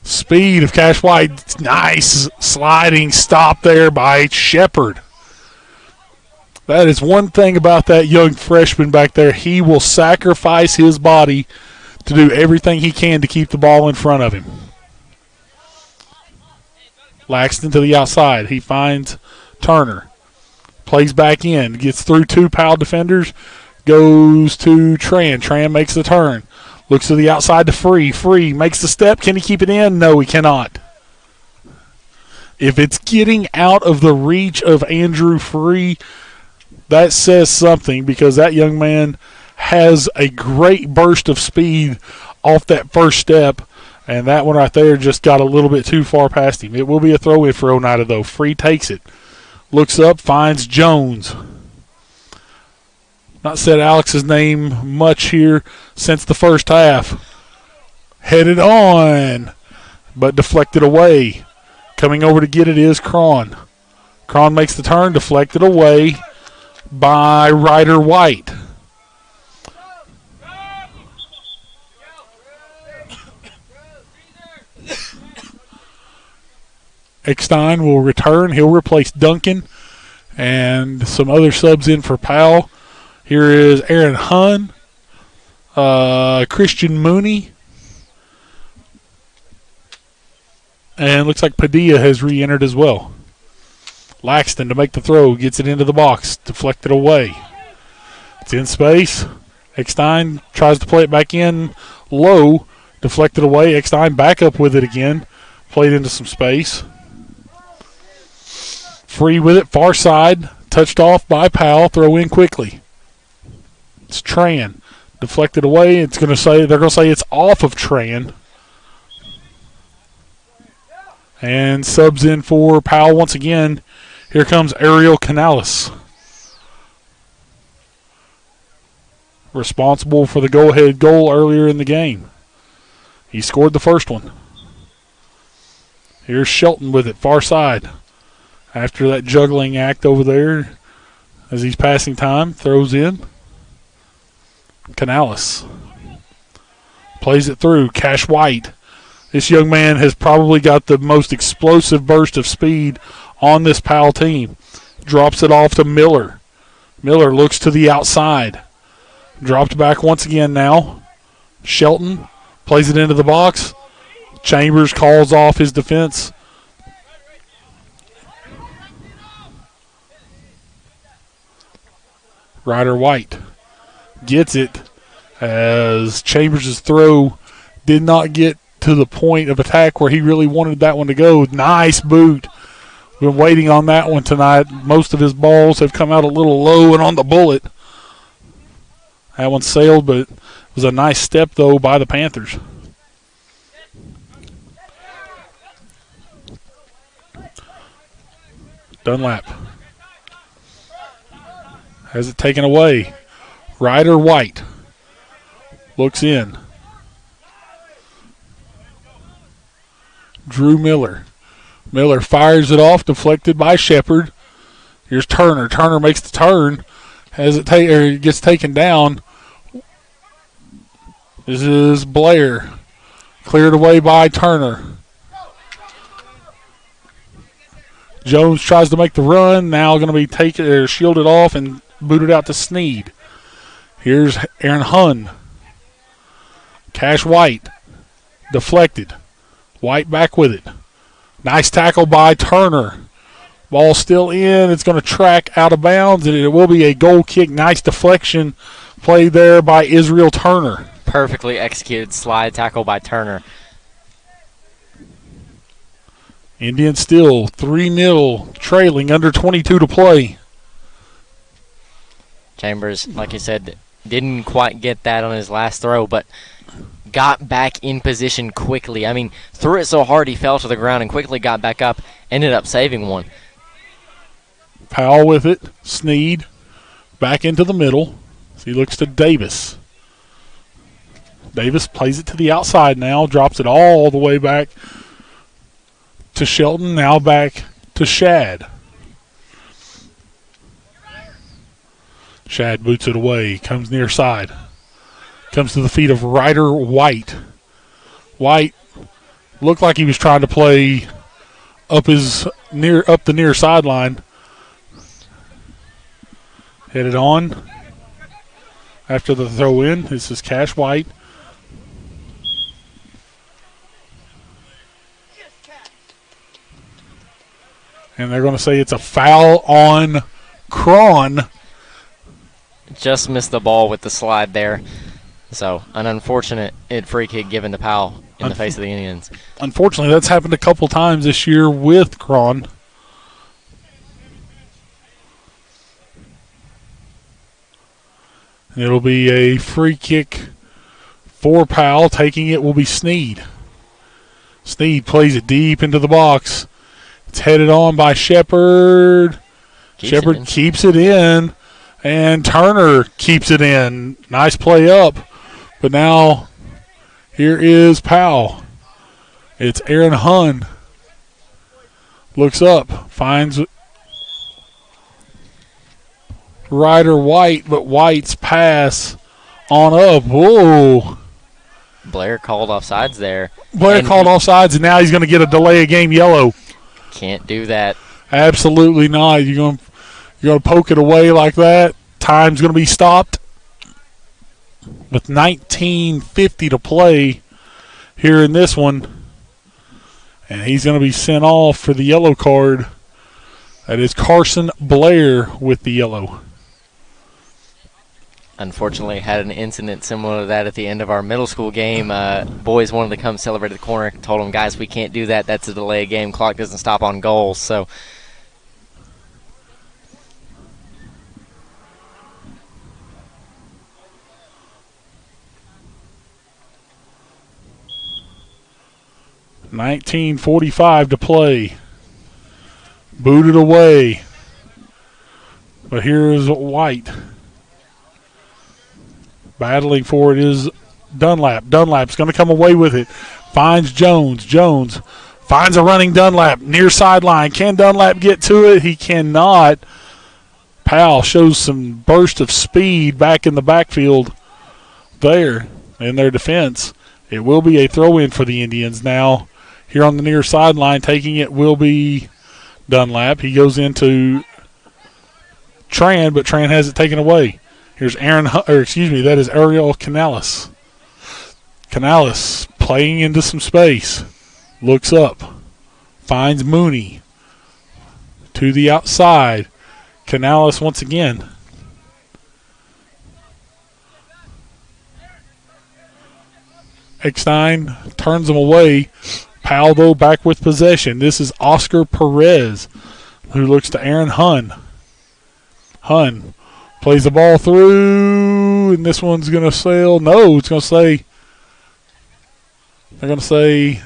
Speaker 4: Speed of Cash White. Nice sliding stop there by Shepard. That is one thing about that young freshman back there. He will sacrifice his body to do everything he can to keep the ball in front of him. Laxton to the outside. He finds Turner. Plays back in. Gets through two Powell defenders. Goes to Tran. Tran makes the turn. Looks to the outside to Free. Free makes the step. Can he keep it in? No, he cannot. If it's getting out of the reach of Andrew Free, that says something, because that young man has a great burst of speed off that first step, and that one right there just got a little bit too far past him. It will be a throw-in for Oneida, though. Free takes it. Looks up, finds Jones. Not said Alex's name much here since the first half. Headed on, but deflected away. Coming over to get it is Cron. Cron makes the turn, deflected away by Ryder White. Eckstein will return. He'll replace Duncan and some other subs in for Powell. Here is Aaron Hunn, Christian Mooney, and looks like Padilla has re-entered as well. Laxton to make the throw, gets it into the box, deflected away. It's in space. Eckstein tries to play it back in low, deflected away. Eckstein back up with it again, played into some space. Free with it, far side, touched off by Powell, throw in quickly. It's Tran. Deflected away. They're going to say it's off of Tran. And subs in for Powell once again. Here comes Ariel Canales. Responsible for the go-ahead goal earlier in the game. He scored the first one. Here's Shelton with it, far side. After that juggling act over there, as he's passing time, throws in. Canales plays it through. Cash White. This young man has probably got the most explosive burst of speed on this Powell team. Drops it off to Miller. Miller looks to the outside. Dropped back once again now. Shelton plays it into the box. Chambers calls off his defense. Ryder White gets it as Chambers' throw did not get to the point of attack where he really wanted that one to go. Nice boot. We've been waiting on that one tonight. Most of his balls have come out a little low and on the bullet. That one sailed, but it was a nice step, though, by the Panthers. Dunlap has it taken away. Ryder White looks in. Drew Miller. Miller fires it off, deflected by Shepard. Here's Turner. Turner makes the turn. It gets taken down. This is Blair. Cleared away by Turner. Jones tries to make the run. Now going to be shielded off and booted out to Sneed. Here's Aaron Hunn. Cash White. Deflected. White back with it. Nice tackle by Turner. Ball still in. It's going to track out of bounds, and it will be a goal kick. Nice deflection played there by Israel Turner.
Speaker 20: Perfectly executed slide tackle by Turner.
Speaker 4: Indians still 3-0 trailing, under 22 to play.
Speaker 20: Chambers, like you said, didn't quite get that on his last throw, but got back in position quickly. I mean, threw it so hard he fell to the ground and quickly got back up, ended up saving one.
Speaker 4: Powell with it. Sneed back into the middle. So he looks to Davis. Davis plays it to the outside now, drops it all the way back to Shelton, now back to Shad. Shad boots it away, comes near side. Comes to the feet of Ryder White. White looked like he was trying to play up the near sideline. Headed on after the throw in. This is Cash White. And they're going to say it's a foul on Cron.
Speaker 20: Just missed the ball with the slide there. So, an unfortunate free kick given to Powell in the face of the Indians.
Speaker 4: Unfortunately, that's happened a couple times this year with Cron. It'll be a free kick for Powell. Taking it will be Sneed. Sneed plays it deep into the box. It's headed on by Shepard. Shepard keeps it in. And Turner keeps it in. Nice play up. But now here is Powell. It's Aaron Hunn. Looks up. Finds Ryder White, but White's pass on up. Whoa.
Speaker 20: Blair called offsides there.
Speaker 4: Blair called offsides, and now he's going to get a delay of game yellow.
Speaker 20: Can't do that.
Speaker 4: Absolutely not. You're going to poke it away like that. Time's going to be stopped with 19:50 to play here in this one. And he's going to be sent off for the yellow card. That is Carson Blair with the yellow.
Speaker 20: Unfortunately, had an incident similar to that at the end of our middle school game. Boys wanted to come celebrate at the corner. Told them, guys, we can't do that. That's a delay game. Clock doesn't stop on goals. So
Speaker 4: 19:45 to play. Booted away. But here's White. Battling for it is Dunlap. Dunlap's going to come away with it. Finds Jones. Jones finds a running Dunlap near sideline. Can Dunlap get to it? He cannot. Powell shows some burst of speed back in the backfield there in their defense. It will be a throw-in for the Indians now. Here on the near sideline, taking it will be Dunlap. He goes into Tran, but Tran has it taken away. Here's that is Ariel Canales. Canales playing into some space. Looks up. Finds Mooney. To the outside. Canales once again. Eckstein turns him away. Powell, though, back with possession. This is Oscar Perez, who looks to Aaron Hunn. Hunn plays the ball through, and this one's going to sail. No, it's going to say. They're going to say.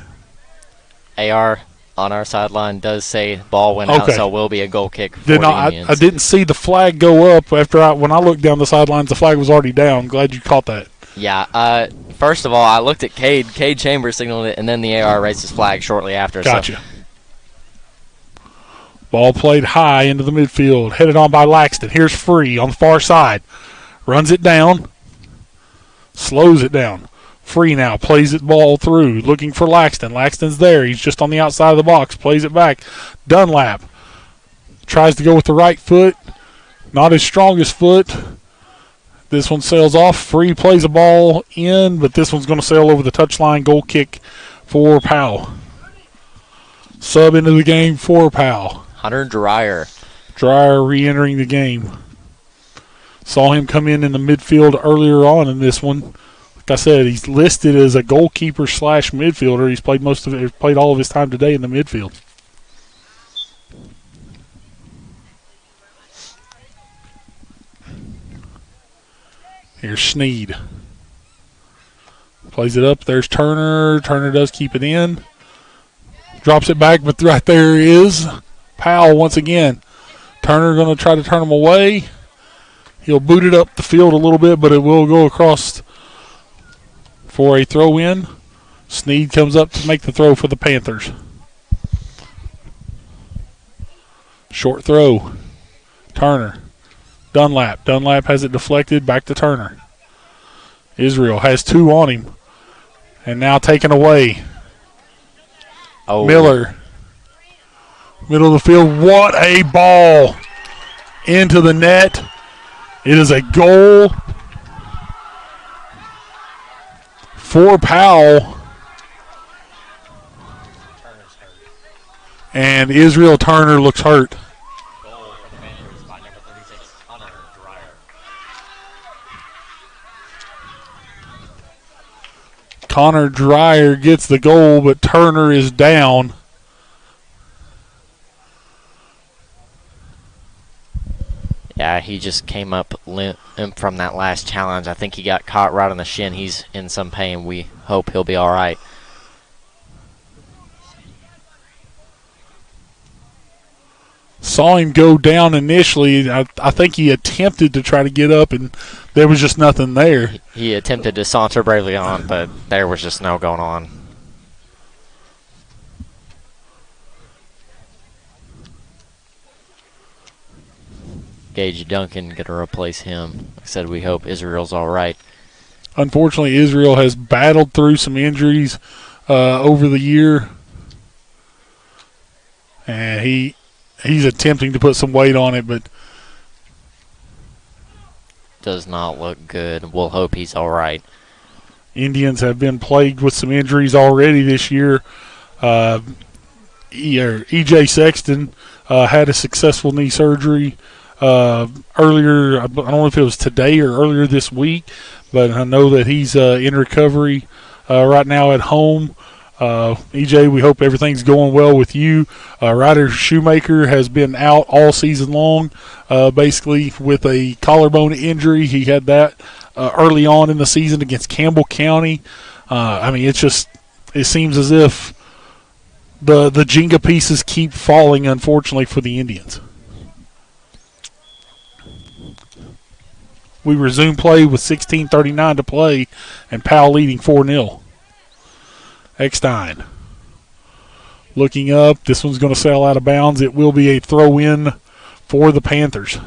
Speaker 20: AR on our sideline does say ball went out, so it will be a goal kick for the Indians.
Speaker 4: I didn't see the flag go up when I looked down the sidelines. The flag was already down. Glad you caught that.
Speaker 20: Yeah. First of all, I looked at Cade. Cade Chambers signaled it, and then the AR raised his flag shortly after.
Speaker 4: Gotcha. So. Ball played high into the midfield. Headed on by Laxton. Here's Free on the far side. Runs it down. Slows it down. Free now. Plays it ball through. Looking for Laxton. Laxton's there. He's just on the outside of the box. Plays it back. Dunlap. Tries to go with the right foot. Not his strongest foot. This one sails off. Free plays a ball in, but this one's going to sail over the touchline. Goal kick for Powell. Sub into the game for Powell.
Speaker 20: Hunter Dreyer.
Speaker 4: Dreyer re-entering the game. Saw him come in the midfield earlier on in this one. Like I said, he's listed as a goalkeeper / midfielder. He's played played all of his time today in the midfield. Here's Sneed. Plays it up. There's Turner. Turner does keep it in. Drops it back, but right there is Powell once again. Turner going to try to turn him away. He'll boot it up the field a little bit, but it will go across for a throw-in. Sneed comes up to make the throw for the Panthers. Short throw. Turner. Dunlap. Dunlap has it deflected. Back to Turner. Israel has 2 on him. And now taken away.
Speaker 20: Oh.
Speaker 4: Miller. Middle of the field. What a ball. Into the net. It is a goal for Powell. And Israel Turner looks hurt. Connor Dreyer gets the goal, but Turner is down.
Speaker 20: Yeah, he just came up limp from that last challenge. I think he got caught right on the shin. He's in some pain. We hope he'll be all right.
Speaker 4: Saw him go down initially. I think he attempted to try to get up, and there was just nothing there.
Speaker 20: He attempted to saunter bravely on, but there was just no going on. Gage Duncan going to replace him. Like I said, we hope Israel's all right.
Speaker 4: Unfortunately, Israel has battled through some injuries over the year, and he's attempting to put some weight on it, but
Speaker 20: does not look good. We'll hope he's all right.
Speaker 4: Indians have been plagued with some injuries already this year. E.J. Sexton had a successful knee surgery earlier. I don't know if it was today or earlier this week, but I know that he's in recovery right now at home. EJ, we hope everything's going well with you. Ryder Shoemaker has been out all season long, basically with a collarbone injury. He had that early on in the season against Campbell County. It seems as if the Jenga pieces keep falling, unfortunately, for the Indians. We resume play with 16:39 to play, and Powell leading 4-0. Eckstein looking up. This one's going to sail out of bounds. It will be a throw-in for the Panthers.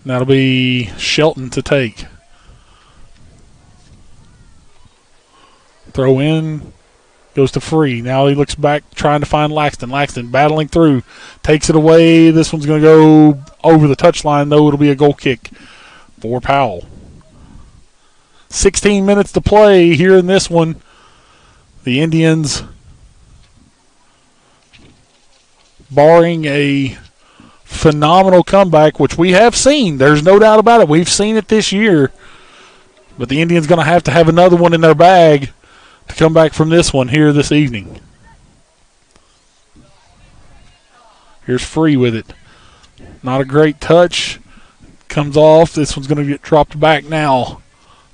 Speaker 4: That'll be Shelton to take. Throw in. Goes to Free. Now he looks back trying to find Laxton. Laxton battling through. Takes it away. This one's going to go over the touchline, though. It'll be a goal kick for Powell. 16 minutes to play here in this one. The Indians, barring a phenomenal comeback, which we have seen. There's no doubt about it. We've seen it this year. But the Indians going to have another one in their bag to come back from this one here this evening. Here's Free with it. Not a great touch. Comes off. This one's going to get dropped back now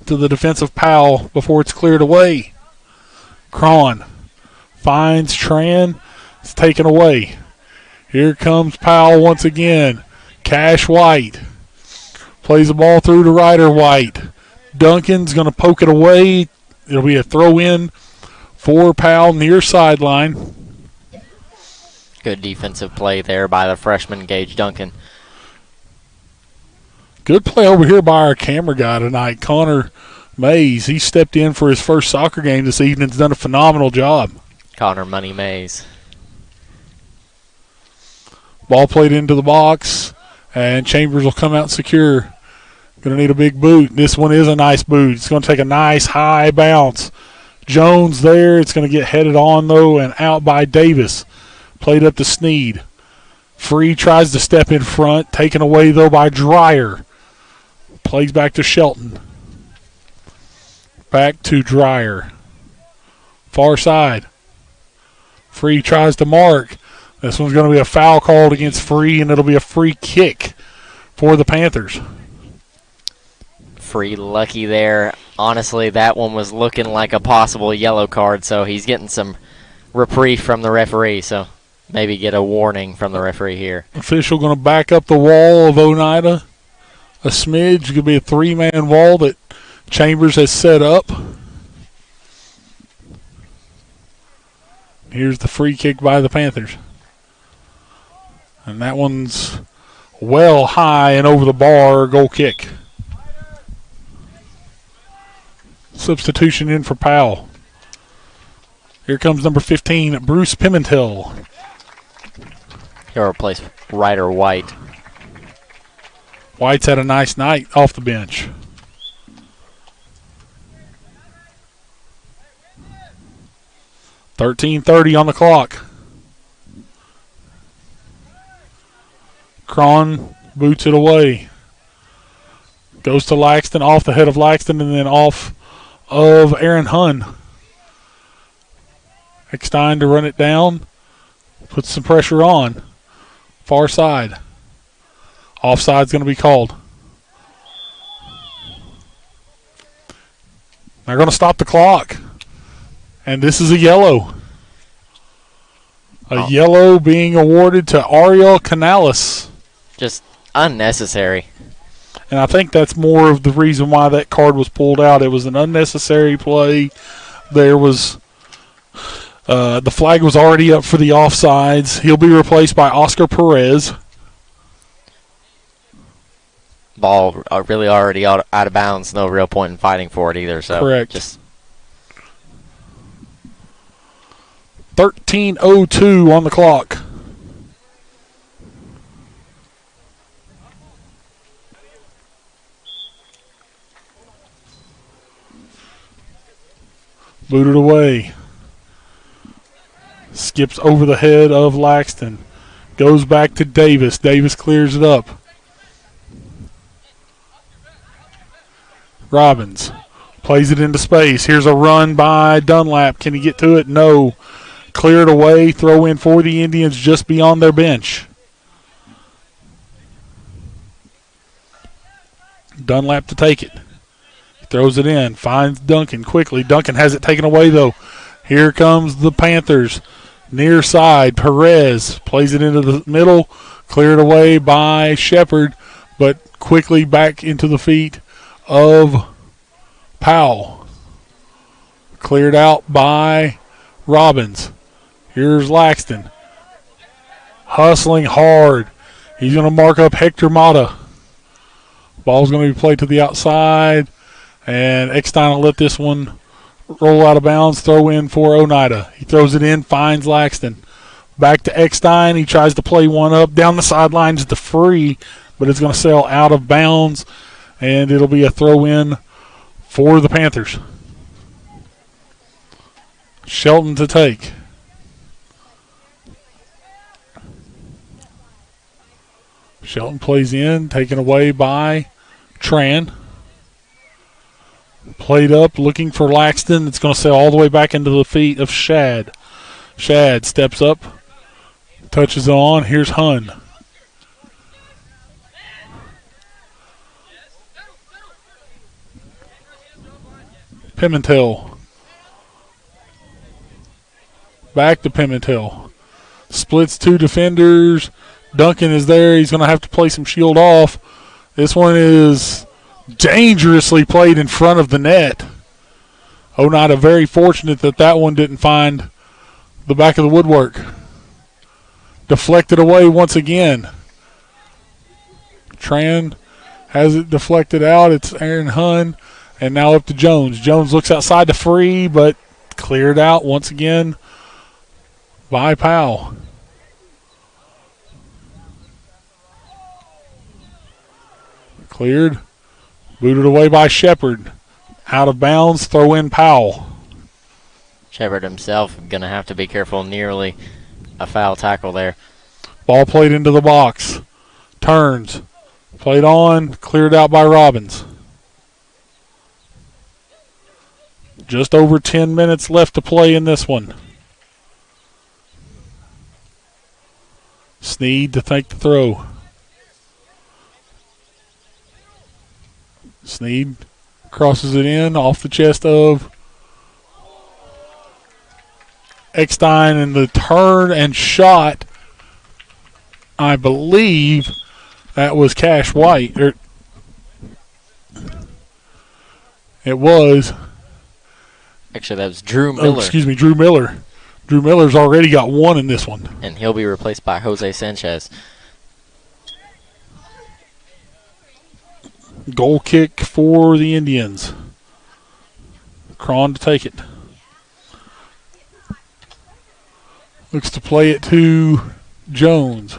Speaker 4: to the defensive Powell before it's cleared away. Cron finds Tran. It's taken away. Here comes Powell once again. Cash White plays the ball through to Ryder White. Duncan's going to poke it away. It'll be a throw-in for Powell near sideline.
Speaker 20: Good defensive play there by the freshman Gage Duncan.
Speaker 4: Good play over here by our camera guy tonight, Connor Mays. He stepped in for his first soccer game this evening. Has done a phenomenal job.
Speaker 20: Connor Money Mays.
Speaker 4: Ball played into the box, and Chambers will come out secure. Going to need a big boot. This one is a nice boot. It's going to take a nice high bounce. Jones there. It's going to get headed on, though, and out by Davis. Played up to Sneed. Free tries to step in front. Taken away, though, by Dreyer. Plays back to Shelton. Back to Dreyer. Far side. Free tries to mark. This one's going to be a foul called against Free, and it'll be a free kick for the Panthers.
Speaker 20: Free lucky there. Honestly, that one was looking like a possible yellow card, so he's getting some reprieve from the referee, so maybe get a warning from the referee here.
Speaker 4: Official going to back up the wall of Oneida a smidge. It could be a three-man wall that Chambers has set up. Here's the free kick by the Panthers. And that one's well high and over the bar, goal kick. Substitution in for Powell. Here comes number 15, Bruce Pimentel.
Speaker 20: He'll replace Ryder White.
Speaker 4: White's had a nice night off the bench. .13:30 on the clock. Cron boots it away. Goes to Laxton, off the head of Laxton, and then off of Aaron Hunn. Eckstein to run it down. Puts some pressure on. Far side. Offside's going to be called. They're going to stop the clock. And this is a yellow. A yellow being awarded to Ariel Canales.
Speaker 20: Just unnecessary.
Speaker 4: And I think that's more of the reason why that card was pulled out. It was an unnecessary play. There was the flag was already up for the offsides. He'll be replaced by Oscar Perez.
Speaker 20: Ball really already out of bounds. No real point in fighting for it either. So
Speaker 4: correct.
Speaker 20: Just
Speaker 4: 13:02 on the clock. Booted away. Skips over the head of Laxton. Goes back to Davis. Davis clears it up. Robbins plays it into space. Here's a run by Dunlap. Can he get to it? No. Cleared away. Throw in for the Indians just beyond their bench. Dunlap to take it. He throws it in. Finds Duncan quickly. Duncan has it taken away, though. Here comes the Panthers. Near side. Perez plays it into the middle. Cleared away by Shepard, but quickly back into the feet of Powell. Cleared out by Robbins. Here's Laxton. Hustling hard. He's going to mark up Hector Mata. Ball's going to be played to the outside. And Eckstein will let this one roll out of bounds. Throw in for Oneida. He throws it in, finds Laxton. Back to Eckstein. He tries to play one up. Down the sidelines to Free, but it's going to sail out of bounds. And it'll be a throw in for the Panthers. Shelton to take. Shelton plays in, taken away by Tran. Played up, looking for Laxton. It's going to sail all the way back into the feet of Shad. Shad steps up, touches on. Here's Hunn. Pimentel. Back to Pimentel. Splits two defenders. Duncan is there. He's going to have to play some shield off. This one is dangerously played in front of the net. Oneida very fortunate that that one didn't find the back of the woodwork. Deflected away once again. Tran has it deflected out. It's Aaron Hunn. And now up to Jones. Jones looks outside to Free, but cleared out once again by Powell. Cleared. Booted away by Shepard. Out of bounds. Throw in Powell.
Speaker 20: Shepard himself going to have to be careful. Nearly a foul tackle there.
Speaker 4: Ball played into the box. Turns. Played on. Cleared out by Robbins. Just over 10 minutes left to play in this one. Sneed to take the throw. Sneed crosses it in off the chest of Eckstein, and the turn and shot, I believe that was Cash White. It was.
Speaker 20: Actually, that was Drew Miller.
Speaker 4: Oh, excuse me, Drew Miller. Drew Miller's already got one in this one.
Speaker 20: And he'll be replaced by Jose Sanchez.
Speaker 4: Goal kick for the Indians. Cron to take it. Looks to play it to Jones.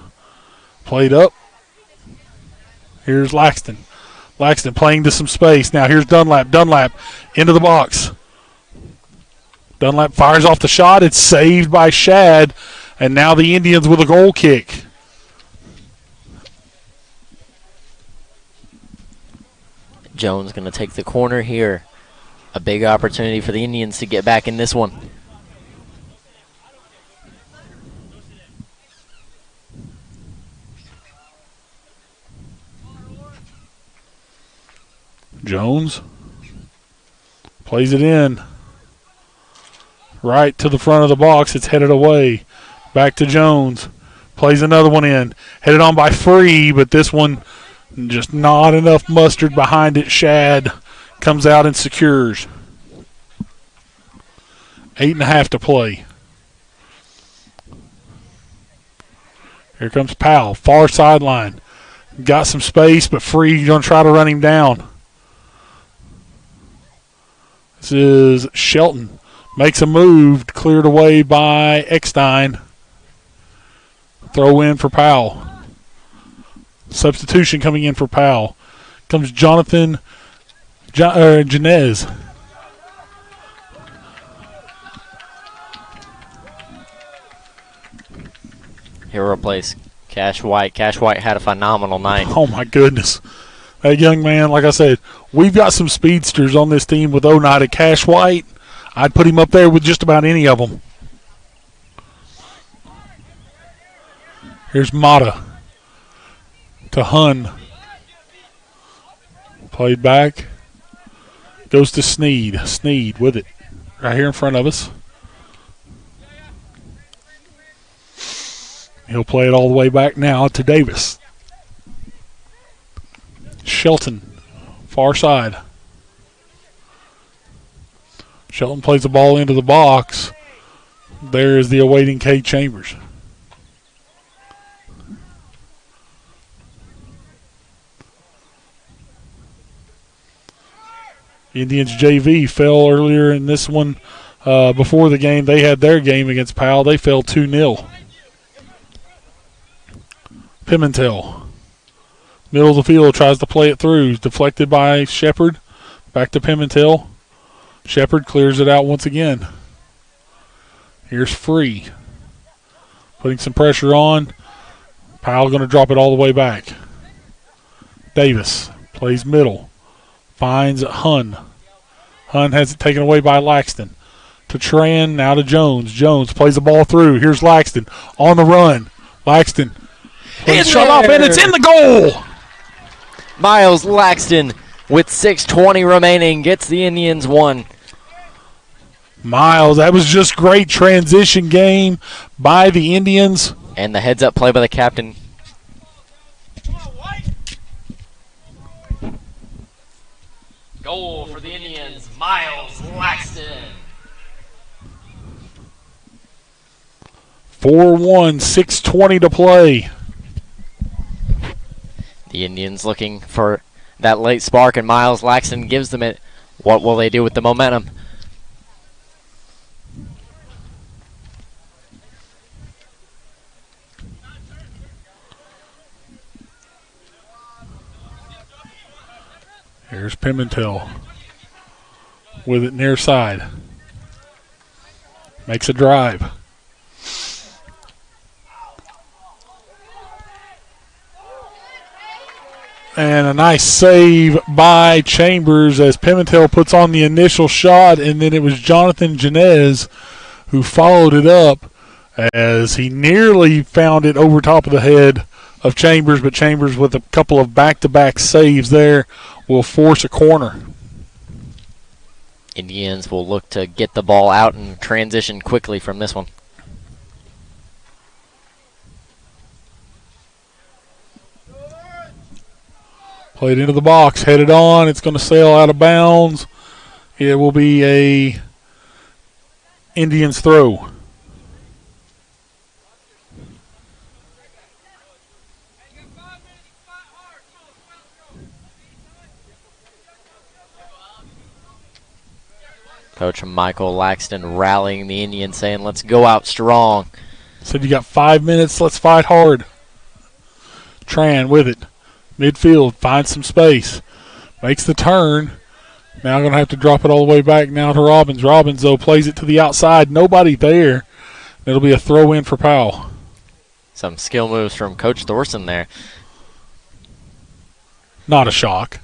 Speaker 4: Played up. Here's Laxton. Laxton playing to some space. Now here's Dunlap. Dunlap into the box. Dunlap fires off the shot. It's saved by Shad. And now the Indians with a goal kick.
Speaker 20: Jones going to take the corner here. A big opportunity for the Indians to get back in this one.
Speaker 4: Jones plays it in. Right to the front of the box. It's headed away. Back to Jones. Plays another one in. Headed on by Free, but this one just not enough mustard behind it. Shad comes out and secures. 8.5 to play. Here comes Powell. Far sideline. Got some space, but Free going to try to run him down. This is Shelton. Makes a move, cleared away by Eckstein. Throw in for Powell. Substitution coming in for Powell. Comes Jonathan Janez.
Speaker 20: He'll replace Cash White. Cash White had a phenomenal night.
Speaker 4: Oh, my goodness. That young man, like I said, we've got some speedsters on this team with Oneida. Cash White, I'd put him up there with just about any of them. Here's Mata to Hun. Played back. Goes to Sneed. Sneed with it right here in front of us. He'll play it all the way back now to Davis. Shelton, far side. Shelton plays the ball into the box. There is the awaiting Cade Chambers. Indians JV fell earlier in this one. Before the game, they had their game against Powell. They fell 2-0. Pimentel. Middle of the field, tries to play it through. Deflected by Shepard. Back to Pimentel. Shepard clears it out once again. Here's Free. Putting some pressure on. Powell going to drop it all the way back. Davis plays middle. Finds Hun. Hun has it taken away by Laxton. To Tran, now to Jones. Jones plays the ball through. Here's Laxton on the run. Laxton plays shot off, and it's in the goal.
Speaker 20: Miles Laxton with 6:20 remaining gets the Indians one.
Speaker 4: Miles, that was just great transition game by the Indians.
Speaker 20: And the heads-up play by the captain. Goal for the Indians, Miles Laxton.
Speaker 4: 4-1, 6:20 to play.
Speaker 20: The Indians looking for that late spark, and Miles Laxton gives them it. What will they do with the momentum?
Speaker 4: Here's Pimentel with it near side. Makes a drive. And a nice save by Chambers as Pimentel puts on the initial shot, and then it was Jonathan Janez who followed it up as he nearly found it over top of the head of Chambers, but Chambers with a couple of back-to-back saves there will force a corner.
Speaker 20: Indians will look to get the ball out and transition quickly from this one.
Speaker 4: Played into the box, headed on. It's going to sail out of bounds. It will be a Indians throw.
Speaker 20: Coach Michael Laxton rallying the Indians, saying, let's go out strong.
Speaker 4: Said you got 5 minutes, let's fight hard. Tran with it. Midfield, finds some space. Makes the turn. Now going to have to drop it all the way back now to Robbins. Robbins, though, plays it to the outside. Nobody there. It'll be a throw-in for Powell.
Speaker 20: Some skill moves from Coach Thorson there.
Speaker 4: Not a shock.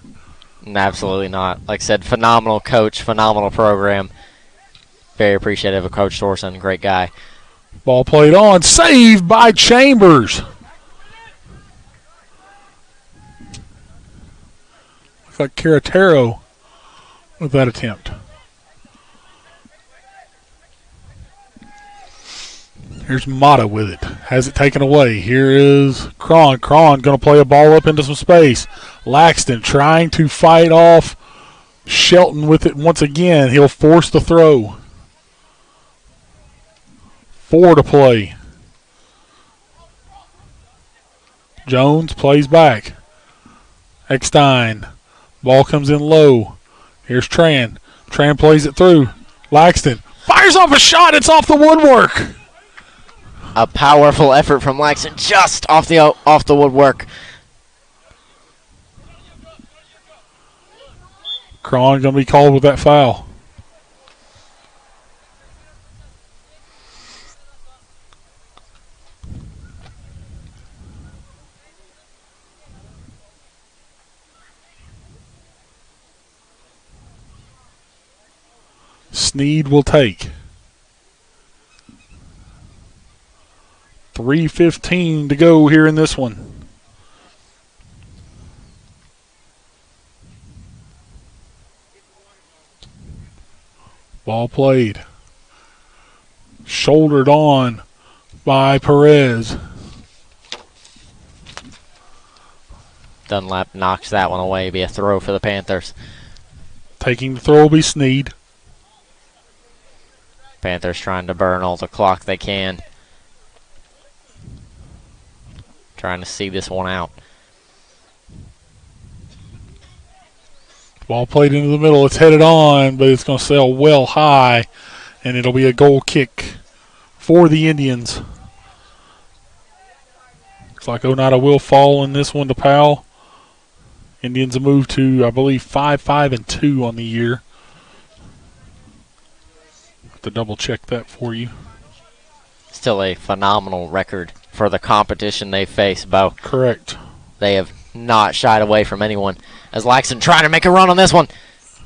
Speaker 20: Absolutely not. Like I said, phenomenal coach, phenomenal program. Very appreciative of Coach Thorson. Great guy.
Speaker 4: Ball played on. Saved by Chambers. Looks like Caratero with that attempt. Here's Mata with it. Has it taken away. Here is Cron. Cron going to play a ball up into some space. Laxton trying to fight off Shelton with it once again. He'll force the throw. 4 to play. Jones plays back. Eckstein. Ball comes in low. Here's Tran. Tran plays it through. Laxton fires off a shot. It's off the woodwork.
Speaker 20: A powerful effort from Laxton, just off the woodwork.
Speaker 4: Cron going to be called with that foul. Sneed will take. 3:15 to go here in this one. Ball played. Shouldered on by Perez.
Speaker 20: Dunlap knocks that one away. Be a throw for the Panthers.
Speaker 4: Taking the throw will be Sneed.
Speaker 20: Panthers trying to burn all the clock they can. Trying to see this one out.
Speaker 4: Ball played into the middle. It's headed on, but it's going to sail well high, and it'll be a goal kick for the Indians. Looks like Oneida will fall in this one to Powell. Indians have moved to, I believe, 5-5-2 on the year. Have to double check that for you.
Speaker 20: Still a phenomenal record for the competition they face, Bo.
Speaker 4: Correct.
Speaker 20: They have not shied away from anyone. As Laxton trying to make a run on this one.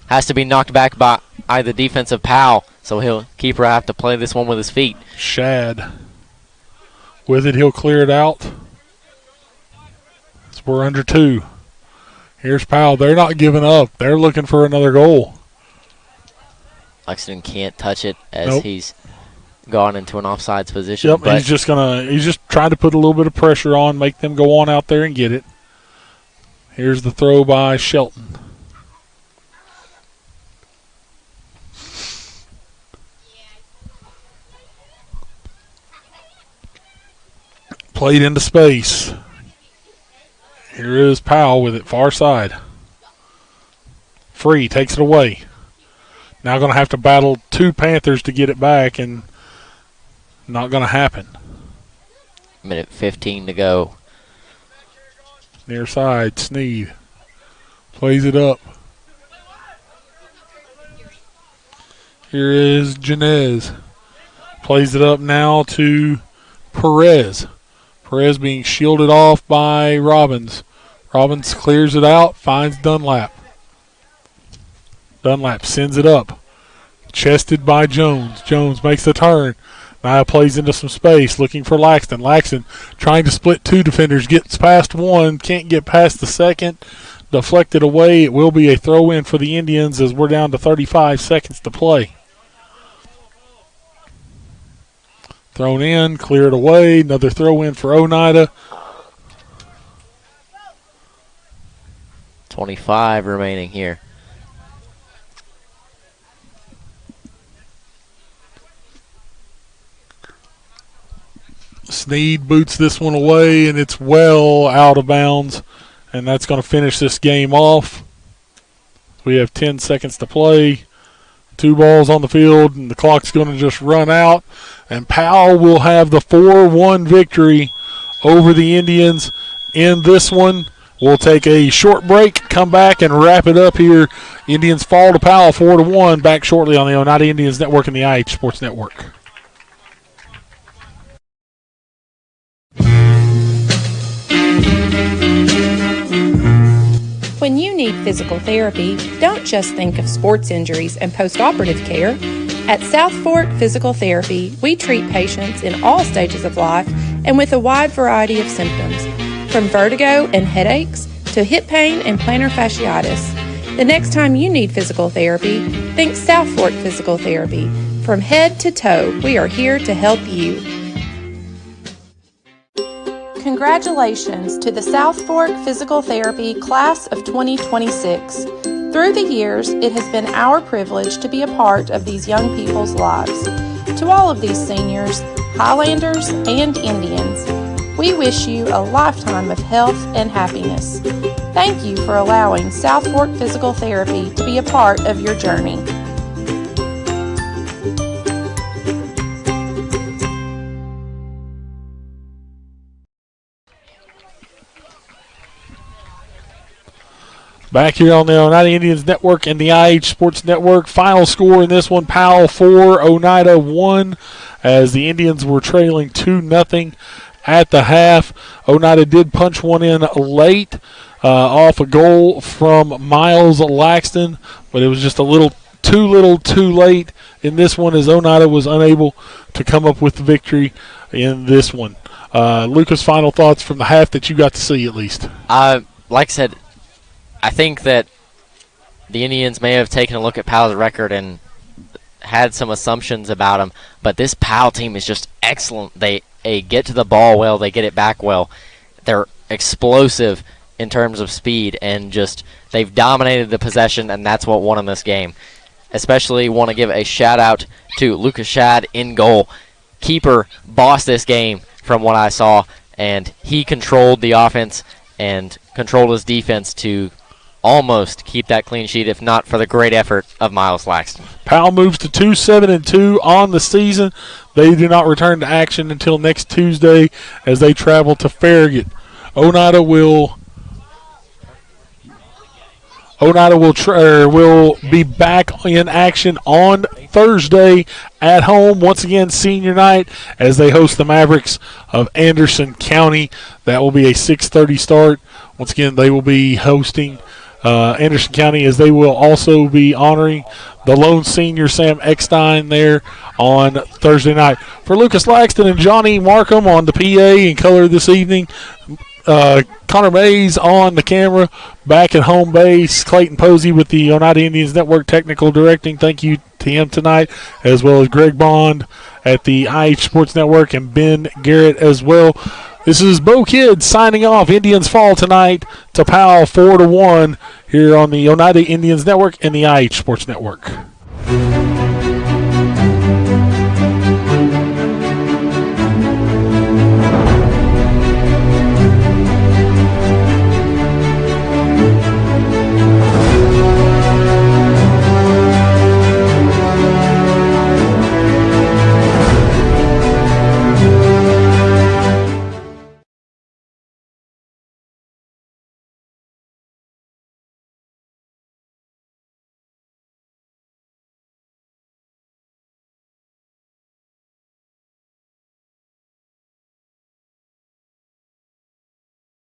Speaker 20: Has to be knocked back by the defensive Powell, so keeper have to play this one with his feet.
Speaker 4: Shad. With it, he'll clear it out. So we're under 2. Here's Powell. They're not giving up. They're looking for another goal.
Speaker 20: Laxton can't touch it as he's gone into an offsides position.
Speaker 4: Yep, he's just trying to put a little bit of pressure on, make them go on out there and get it. Here's the throw by Shelton. Played into space. Here is Powell with it, far side. Free, takes it away. Now going to have to battle 2 Panthers to get it back, and not going to happen.
Speaker 20: Minute 15 to go.
Speaker 4: Near side, Sneed. Plays it up. Here is Janez. Plays it up now to Perez. Perez being shielded off by Robbins. Robbins clears it out, finds Dunlap. Dunlap sends it up. Chested by Jones. Jones makes the turn. Now plays into some space, looking for Laxton. Laxton trying to split two defenders, gets past one, can't get past the second. Deflected away. It will be a throw-in for the Indians as we're down to 35 seconds to play. Thrown in, cleared away. Another throw-in for Oneida.
Speaker 20: 25 remaining here.
Speaker 4: Sneed boots this one away, and it's well out of bounds, and that's going to finish this game off. We have 10 seconds to play. 2 balls on the field, and the clock's going to just run out, and Powell will have the 4-1 victory over the Indians in this one. We'll take a short break, come back, and wrap it up here. Indians fall to Powell 4-1. Back shortly on the Oneida Indians Network and the IH Sports Network.
Speaker 9: When you need physical therapy, don't just think of sports injuries and post-operative care. At South Fork Physical Therapy, we treat patients in all stages of life and with a wide variety of symptoms, from vertigo and headaches to hip pain and plantar fasciitis. The next time you need physical therapy, think South Fork Physical Therapy. From head to toe, we are here to help you. Congratulations to the South Fork Physical Therapy Class of 2026. Through the years, it has been our privilege to be a part of these young people's lives. To all of these seniors, Highlanders, and Indians, we wish you a lifetime of health and happiness. Thank you for allowing South Fork Physical Therapy to be a part of your journey.
Speaker 4: Back here on the Oneida Indians Network and the IH Sports Network. Final score in this one, Powell 4, Oneida 1, as the Indians were trailing 2-0 at the half. Oneida did punch one in late off a goal from Miles Laxton, but it was just a little too late in this one as Oneida was unable to come up with the victory in this one. Lucas, final thoughts from the half that you got to see at least.
Speaker 20: Like I said, I think that the Indians may have taken a look at Powell's record and had some assumptions about him, but this Powell team is just excellent. They get to the ball well, they get it back well. They're explosive in terms of speed, and just they've dominated the possession, and that's what won them this game. Especially want to give a shout-out to Lucas Shad in goal. Keeper bossed this game from what I saw, and he controlled the offense and controlled his defense to almost keep that clean sheet, if not for the great effort of Miles Laxton.
Speaker 4: Powell moves to 2-7-2 on the season. They do not return to action until next Tuesday as they travel to Farragut. Oneida will be back in action on Thursday at home. Once again, senior night as they host the Mavericks of Anderson County. That will be a 6:30 start. Once again, they will be hosting Anderson County as they will also be honoring the lone senior Sam Eckstein there on Thursday night. For Lucas Laxton and Johnny Markham on the PA and color this evening, Connor Mays on the camera, back at home base, Clayton Posey with the Oneida Indians Network technical directing. Thank you to him tonight, as well as Greg Bond at the IH Sports Network and Ben Garrett as well. This is Bo Kidd signing off. Indians fall tonight to Powell 4-1 here on the Oneida Indians Network and the IH Sports Network.